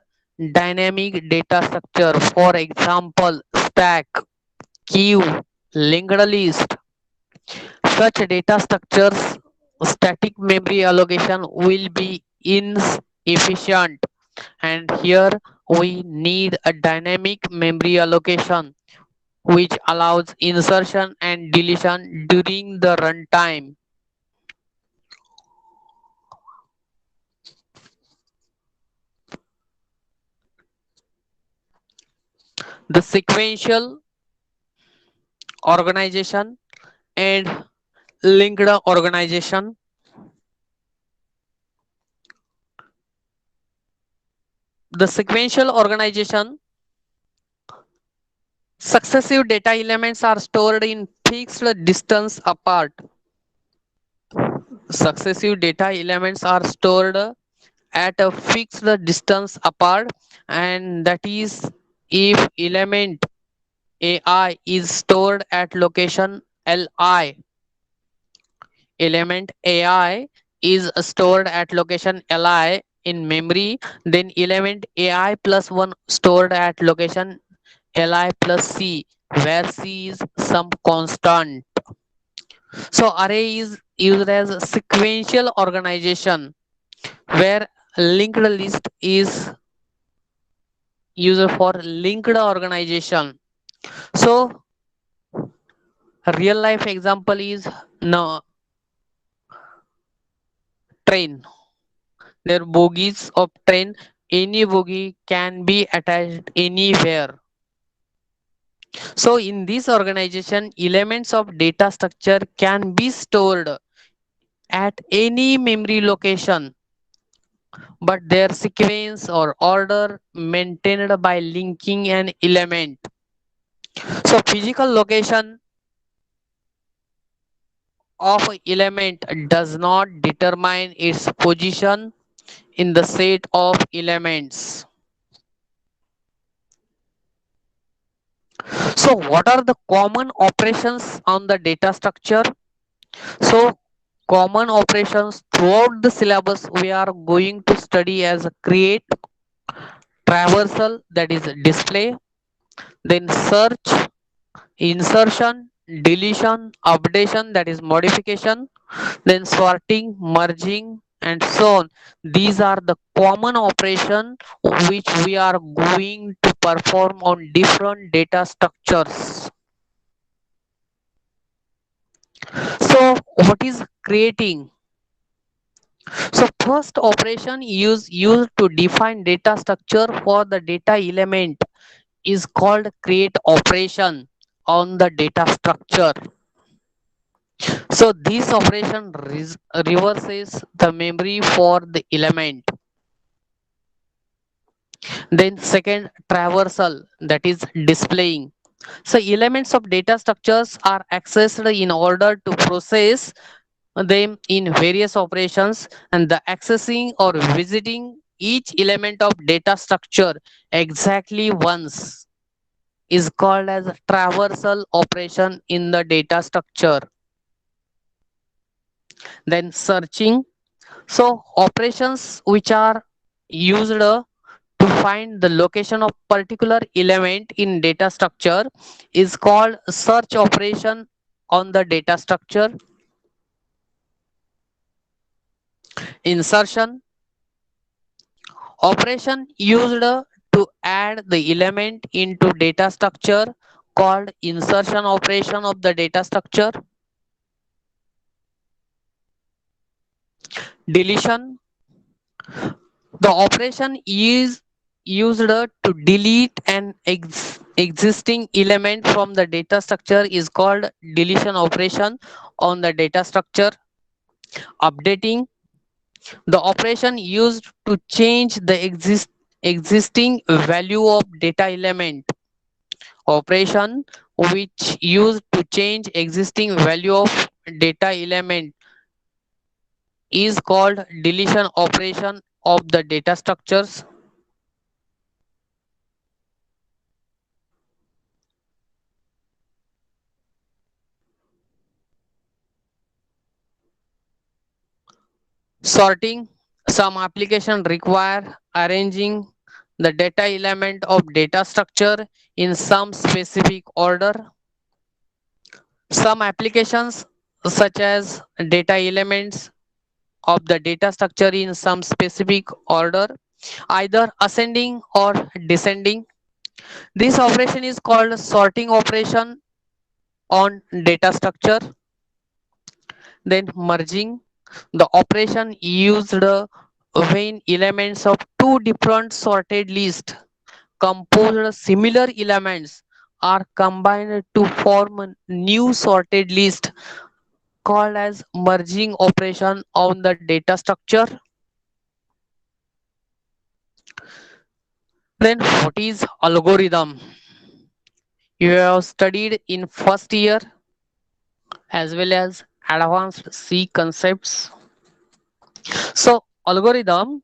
dynamic data structure, for example, stack, queue, linked list. Such data structures, static memory allocation will be inefficient, and here we need a dynamic memory allocation which allows insertion and deletion during the runtime. The sequential organization and linked organization. The sequential organization, successive data elements are stored in fixed distance apart. Successive data elements are stored at a fixed distance apart, and that is if element AI is stored at location Li. Element AI is stored at location Li in memory, then element AI plus 1 stored at location Li plus C, where C is some constant. So array is used as a sequential organization where linked list is used for linked organization. So a real life example is no train. Their bogies of train, any bogie can be attached anywhere. So in this organization, elements of data structure can be stored at any memory location, but their sequence or order maintained by linking an element. So physical location of a element does not determine its position in the set of elements. So what are the common operations on the data structure? So common operations throughout the syllabus we are going to study as create, traversal, that is display, then search, insertion, deletion, updation, that is modification, then sorting, merging, and so on. These are the common operation which we are going to perform on different data structures. So what is creating? So first operation is used to define data structure for the data element is called create operation on the data structure. So this operation reverses the memory for the element. Then second traversal, that is displaying. So elements of data structures are accessed in order to process them in various operations, and the accessing or visiting each element of data structure exactly once is called as a traversal operation in the data structure. Then searching. So operations which are used to find the location of particular element in data structure is called search operation on the data structure. Insertion operation used to add the element into data structure called insertion operation of the data structure. Deletion, the operation is used to delete an existing element from the data structure is called deletion operation on the data structure. Updating, the operation used to change the existing value of data element. Operation which used to change existing value of data element is called deletion operation of the data structures. Sorting, some application require arranging the data element of data structure in some specific order. Some applications such as data elements of the data structure in some specific order, either ascending or descending. This operation is called sorting operation on data structure. Then merging, the operation used when elements of two different sorted lists composed similar elements are combined to form a new sorted list called as merging operation on the data structure. Then what is algorithm? You have studied in first year as well as advanced C concepts. So algorithm,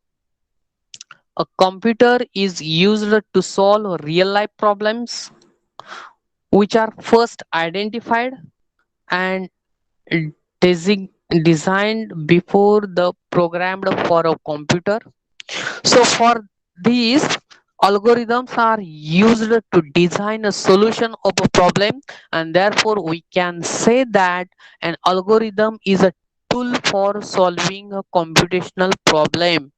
a computer is used to solve real life problems which are first identified and design, designed before the programmed for a computer. So for these, algorithms are used to design a solution of a problem, and therefore we can say that an algorithm is a tool for solving a computational problem.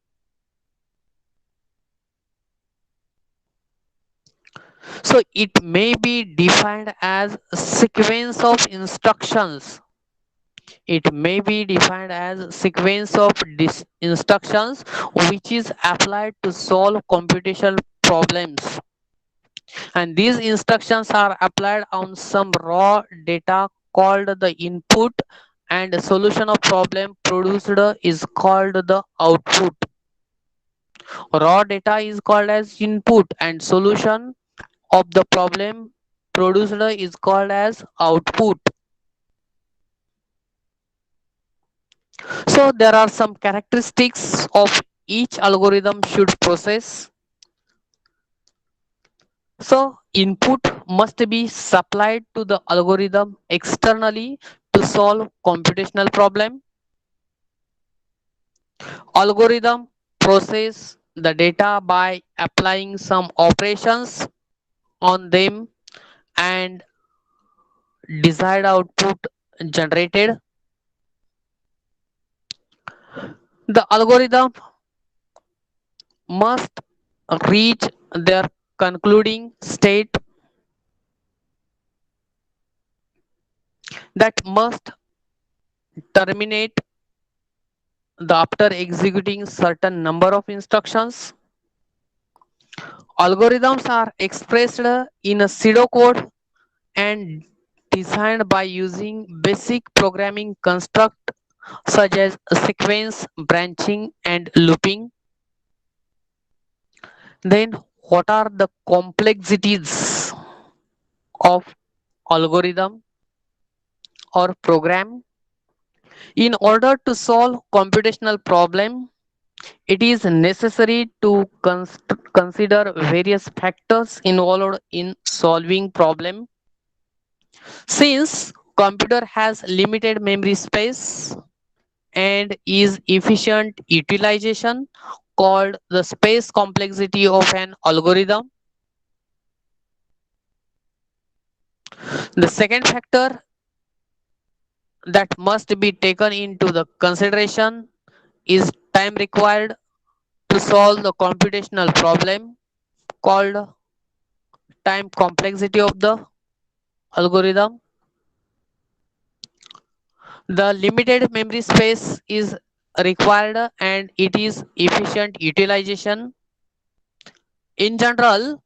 So it may be defined as a sequence of instructions. It may be defined as a sequence of instructions which is applied to solve computational problems. And these instructions are applied on some raw data called the input, and the solution of problem produced is called the output. Raw data is called as input and solution of the problem produced is called as output. So there are some characteristics of each algorithm should process. So input must be supplied to the algorithm externally to solve computational problem. Algorithm process the data by applying some operations on them and desired output generated. The algorithm must reach their concluding state that must terminate the after executing certain number of instructions. Algorithms are expressed in a pseudocode and designed by using basic programming construct such as sequence, branching, and looping. Then, what are the complexities of algorithm or program? In order to solve computational problem, it is necessary to consider various factors involved in solving problem. Since computer has limited memory space and is efficient utilization called the space complexity of an algorithm. The second factor that must be taken into the consideration is time required to solve the computational problem called time complexity of the algorithm. The limited memory space is required and it is efficient utilization. In general,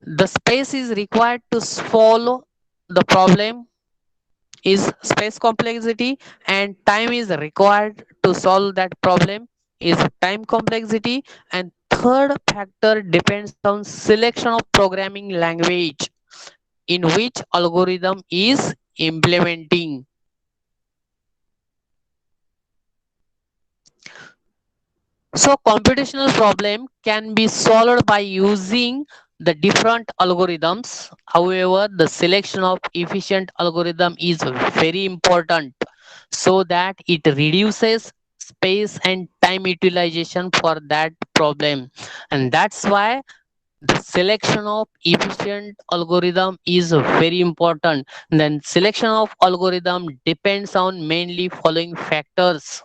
the space is required to solve the problem is space complexity, and time is required to solve that problem is time complexity. And third factor depends on selection of programming language in which algorithm is implementing. So computational problem can be solved by using the different algorithms. However, the selection of efficient algorithm is very important so that it reduces space and time utilization for that problem. And that's why the selection of efficient algorithm is very important. Then selection of algorithm depends on mainly following factors: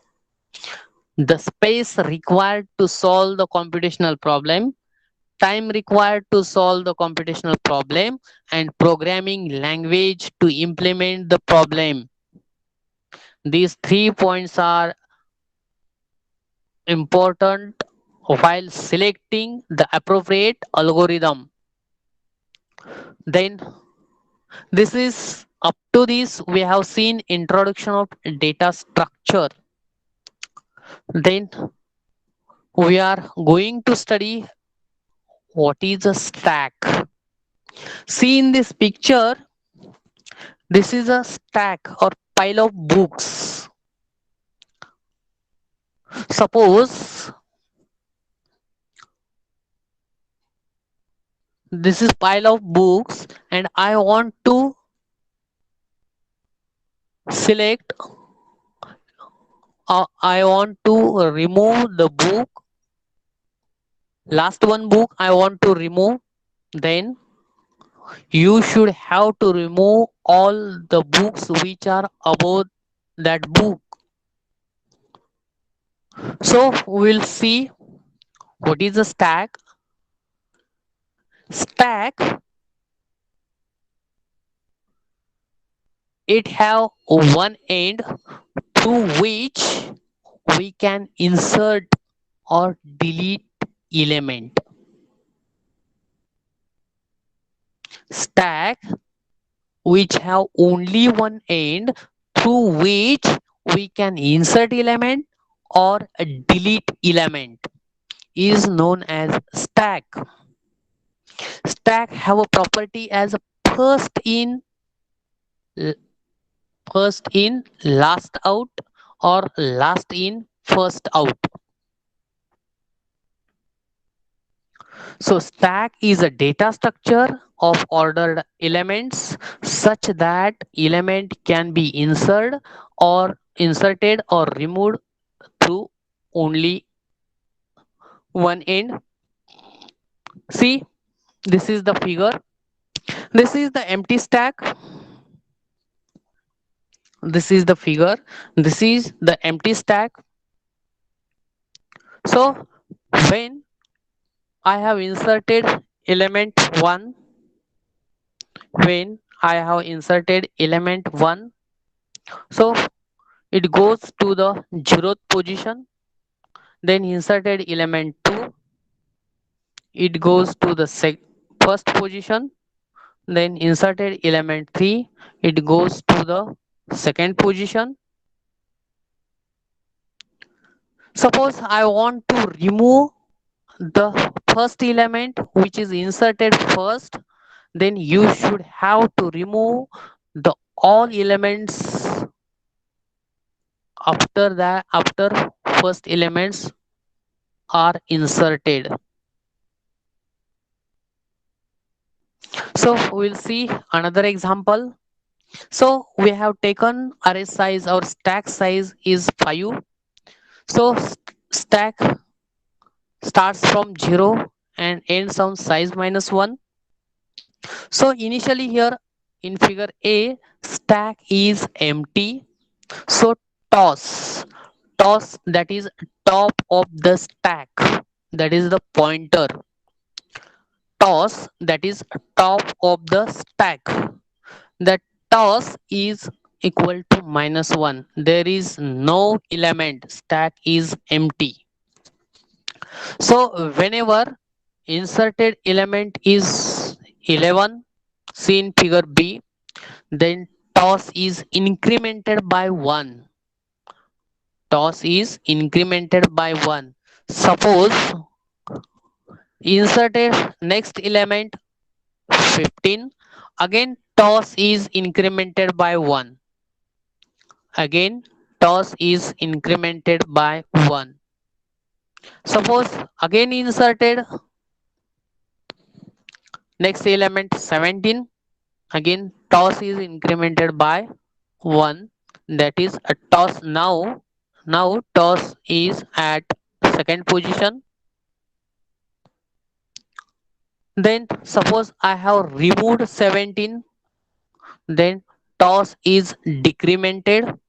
the space required to solve the computational problem, time required to solve the computational problem, and programming language to implement the problem. These 3 points are important while selecting the appropriate algorithm. Then this is up to this we have seen introduction of data structure. Then we are going to study what is a stack. See in this picture, this is a stack or pile of books. Suppose this is pile of books and I want to select, I want to remove the book, last one book I want to remove. Then you should have to remove all the books which are above that book. So we'll see what is a stack. Stack, it have one end through which we can insert or delete element. Stack which have only one end through which we can insert element or delete element is known as stack. Stack have a property as a first in, first in last out, or last in first out. So stack is a data structure of ordered elements such that element can be inserted or removed through only one end. See, this is the figure. This is the empty stack. This is the figure. This is the empty stack. So when I have inserted element 1, when I have inserted element 1, so it goes to the 0th position. Then inserted element 2, it goes to the first position. Then inserted element 3, it goes to the second position. Suppose I want to remove the first element which is inserted first, then you should have to remove the all elements after first elements are inserted. So we'll see another example. So we have taken array size or stack size is 5. So stack starts from 0 and ends on size minus 1. So initially here in figure A, stack is empty. So toss, toss, that is top of the stack, that is the pointer. Toss, that is top of the stack. The toss is equal to -1. There is no element, stack is empty. So whenever inserted element is 11, see in figure B, then toss is incremented by 1. Toss is incremented by 1. Suppose inserted next element 15, again toss is incremented by 1. Again toss is incremented by 1. Suppose again inserted next element 17, again toss is incremented by 1, that is a toss now Now toss is at second position. Then suppose I have removed 17, then toss is decremented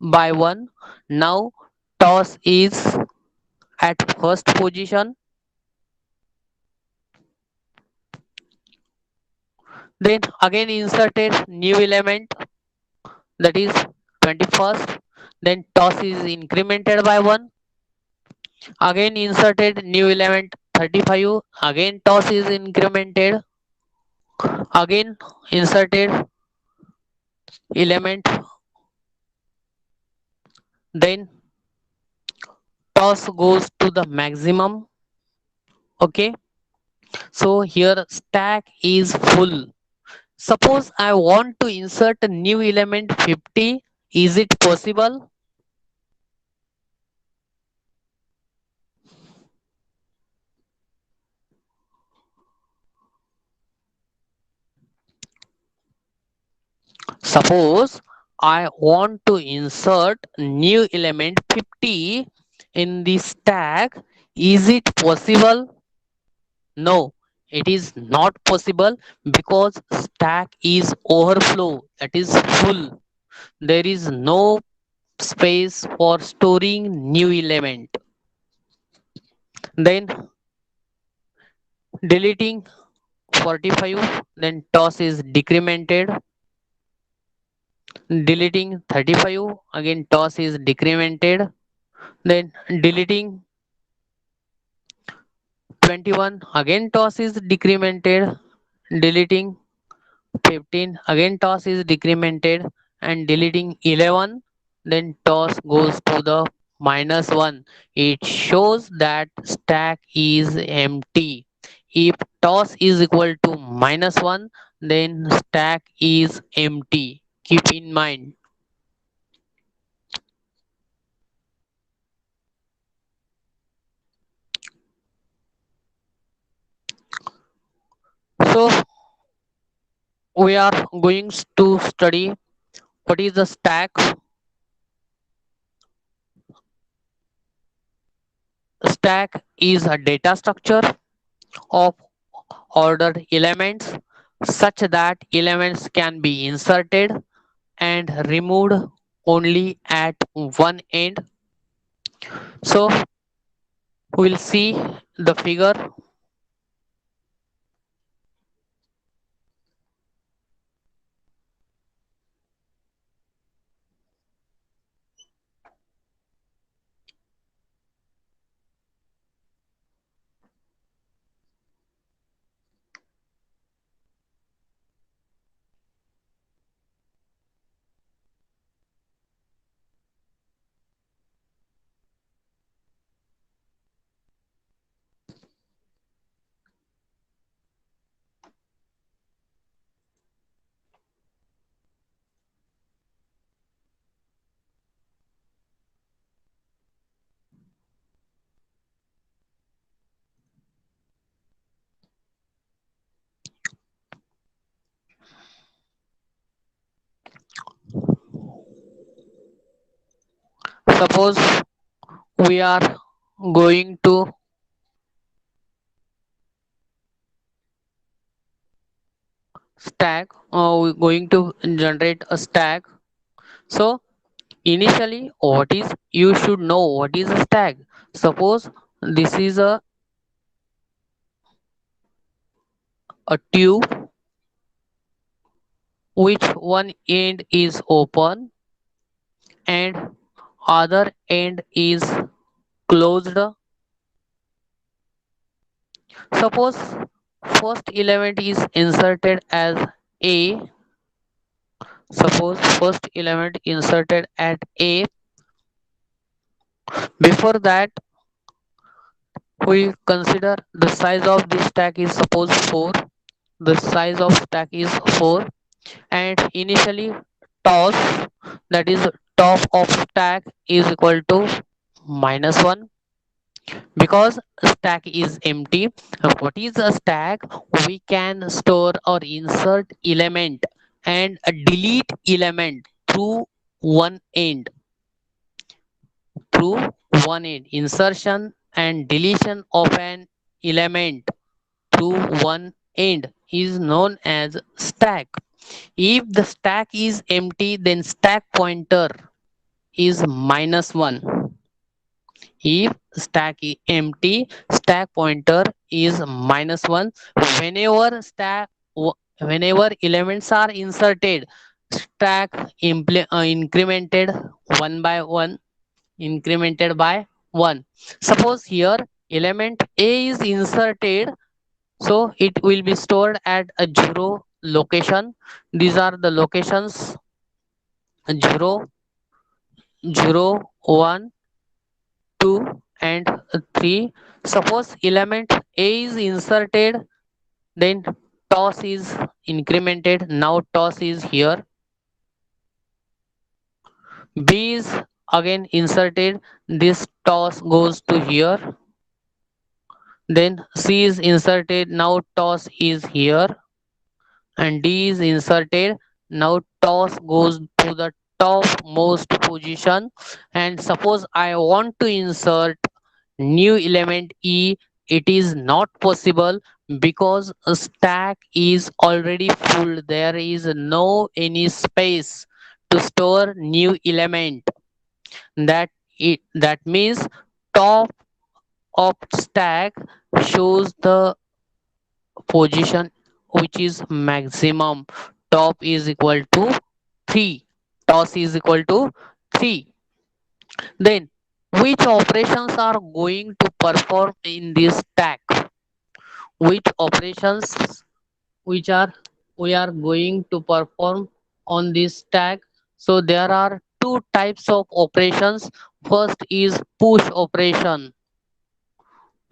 by 1. Now toss is at first position. Then again inserted new element, that is 21st. Then toss is incremented by 1. Again inserted new element 35. Again toss is incremented. Again inserted element. Then toss goes to the maximum. Okay. So here stack is full. Suppose I want to insert a new element 50. Is it possible? Suppose I want to insert new element 50 in the stack. Is it possible? No, it is not possible because stack is overflow, that is full. There is no space for storing new element. Then deleting 45, then toss is decremented. Deleting 35, again toss is decremented. Then deleting 21, again toss is decremented. Deleting 15, again toss is decremented. And deleting 11, then toss goes to the -1. It shows that stack is empty. If toss is equal to -1, then stack is empty. Keep in mind. So we are going to study what is the stack. Stack is a data structure of ordered elements such that elements can be inserted and removed only at one end. So we'll see the figure. Suppose we are going to we're going to generate a stack. So initially, what is, you should know what is a stack. Suppose this is a tube which one end is open and other end is closed. Suppose first element is inserted as A. Suppose first element inserted at A. Before that, we consider the size of this stack is suppose 4. The size of stack is 4, and initially toss, that is top of stack, is equal to -1 because stack is empty. What is a stack? We can store or insert element and delete element through one end. through one end. Insertion and deletion of an element through one end is known as stack. If the stack is empty, then stack pointer is -1. If stack is empty, stack pointer is -1. Whenever whenever elements are inserted, stack incremented one by one, incremented by 1. Suppose here element A is inserted, so it will be stored at a 0 location. These are the locations: 0, 0, 1, 2 and 3. Suppose element A is inserted, then toss is incremented. Now toss is here. B is again inserted. This toss goes to here. Then C is inserted. Now toss is here. And D is inserted. Now toss goes to the topmost position. And suppose I want to insert new element E, it is not possible because a stack is already full. There is no any space to store new element. That means top of stack shows the position which is maximum. Top is equal to 3. Toss is equal to 3. Then which operations are going to perform in this stack? Which operations which are we are going to perform on this stack? So there are two types of operations. First is push operation.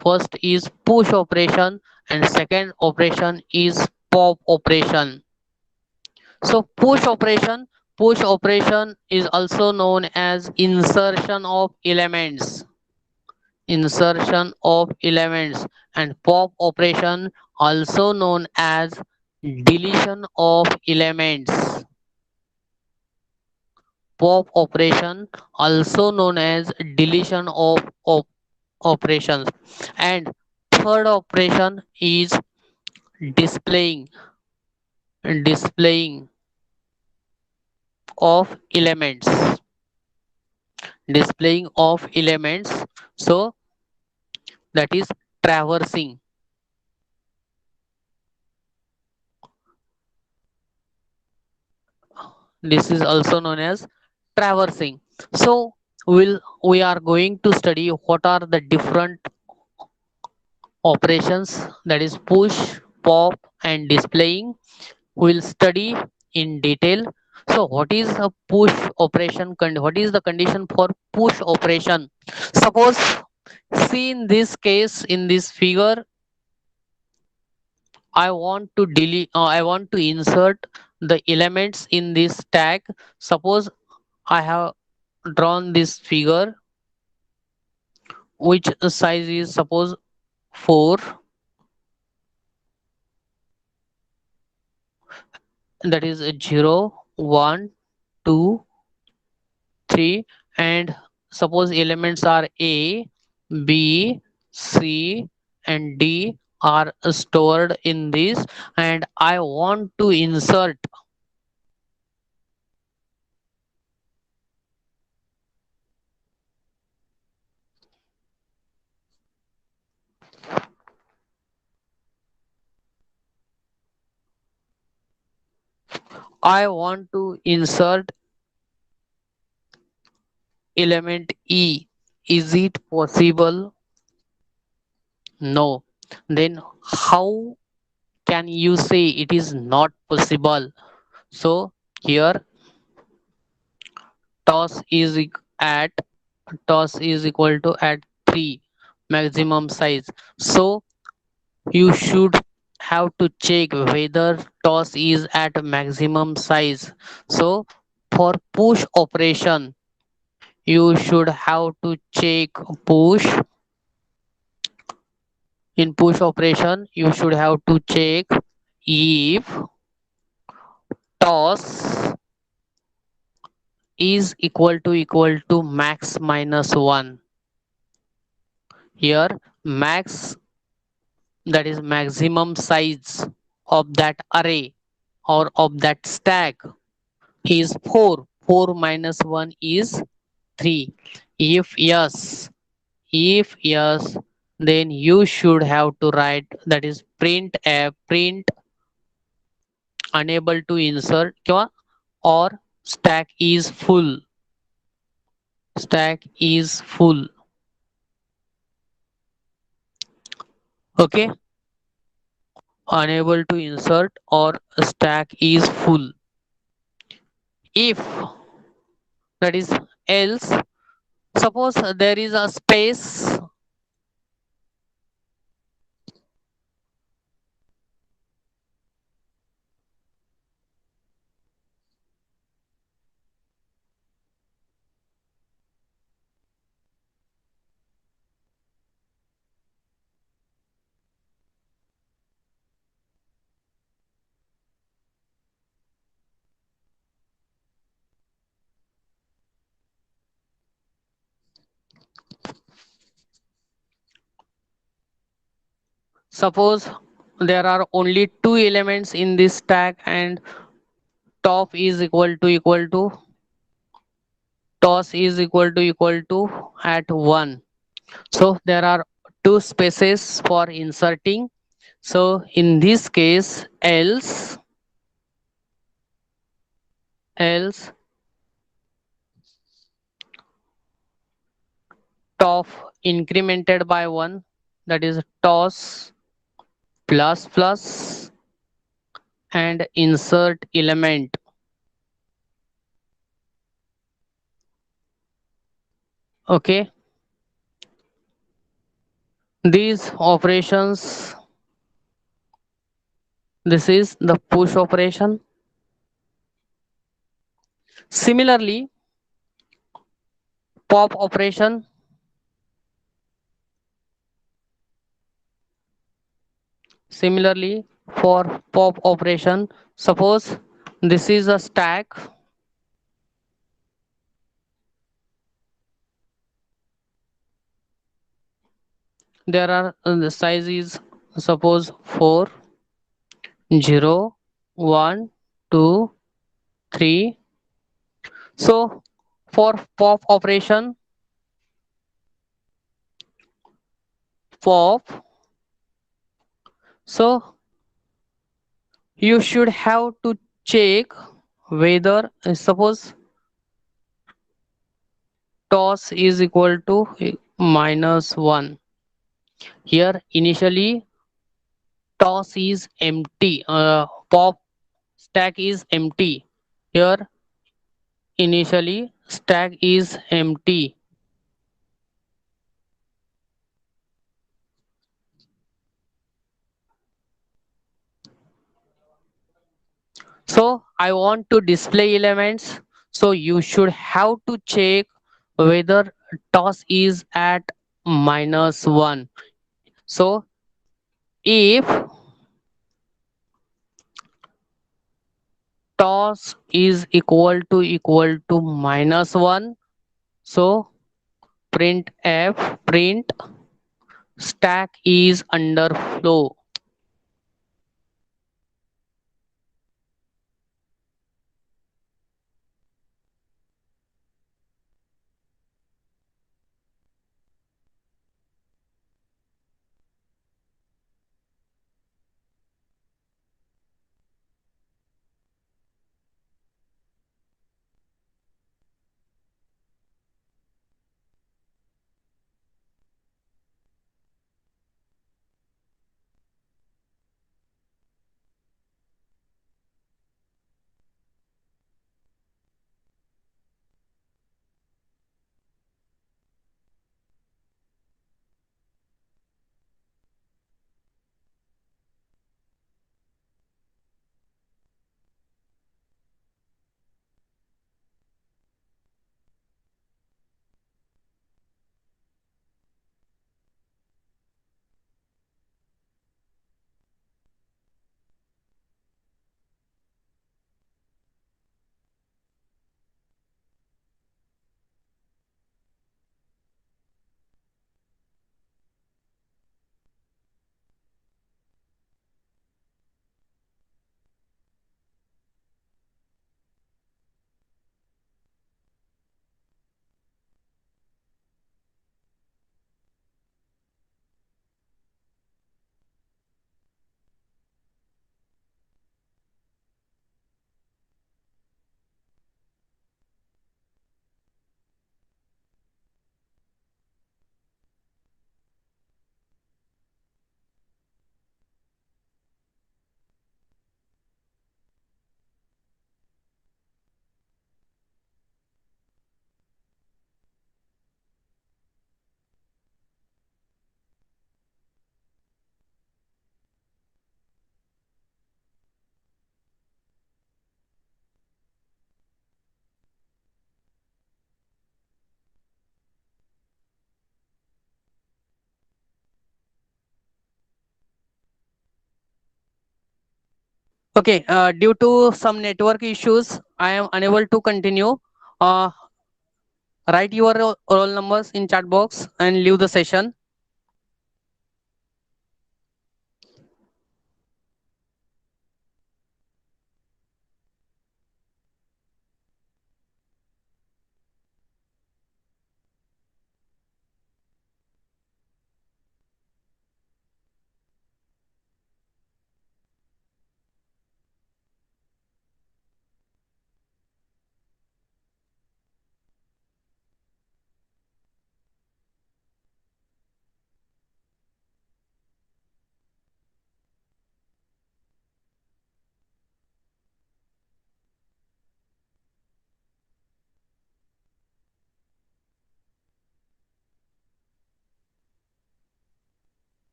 First is push operation and second operation is pop operation. So push operation is also known as insertion of elements. Insertion of elements. And pop operation also known as deletion of elements. Pop operation also known as deletion of operations. And third operation is displaying displaying of elements. Displaying of elements. So that is traversing. This is also known as traversing. So we are going to study what are the different operations, that is push, pop and displaying. We'll study in detail. So what is a push operation? What is the condition for push operation? Suppose, see in this case, in this figure, I want to insert the elements in this stack. Suppose I have drawn this figure which size is suppose 4, that is a 0, 1, 2, 3, and suppose elements are A, B, C and D are stored in this, and I want to insert I want to insert element E. Is it possible? No. Then how can you say it is not possible? So here toss is at toss is equal to at 3 maximum size. So you should have to check whether toss is at maximum size. So for push operation, you should have to check push. In push operation, you should have to check if toss is equal to max minus 1. Here max, that is maximum size of that array or of that stack, is 4. 4 minus 1 is 3. If yes, if yes, then you should have to write, that is print a print unable to insert किंवा or stack is full. Stack is full. Okay, unable to insert or stack is full. If, that is else, suppose there is a space. Suppose there are only two elements in this stack and top is equal to toss is equal to at 1. So there are two spaces for inserting. So in this case, else top incremented by 1, that is toss plus plus and insert element. Okay, these operations, this is the push operation. Similarly, pop operation. Similarly, for pop operation, suppose this is a stack. There are the size is suppose 4, 0, 1, 2, 3. So for pop operation, pop, so you should have to check whether suppose toss is equal to minus 1. Here initially toss is empty, pop stack is empty. Here initially stack is empty. So I want to display elements. So you should have to check whether toss is at minus 1. So if toss is equal to minus 1, so print f print stack is under flow. Okay, due to some network issues, I am unable to continue. Uh, Write your roll numbers in chat box and leave the session.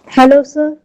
Hello, sir.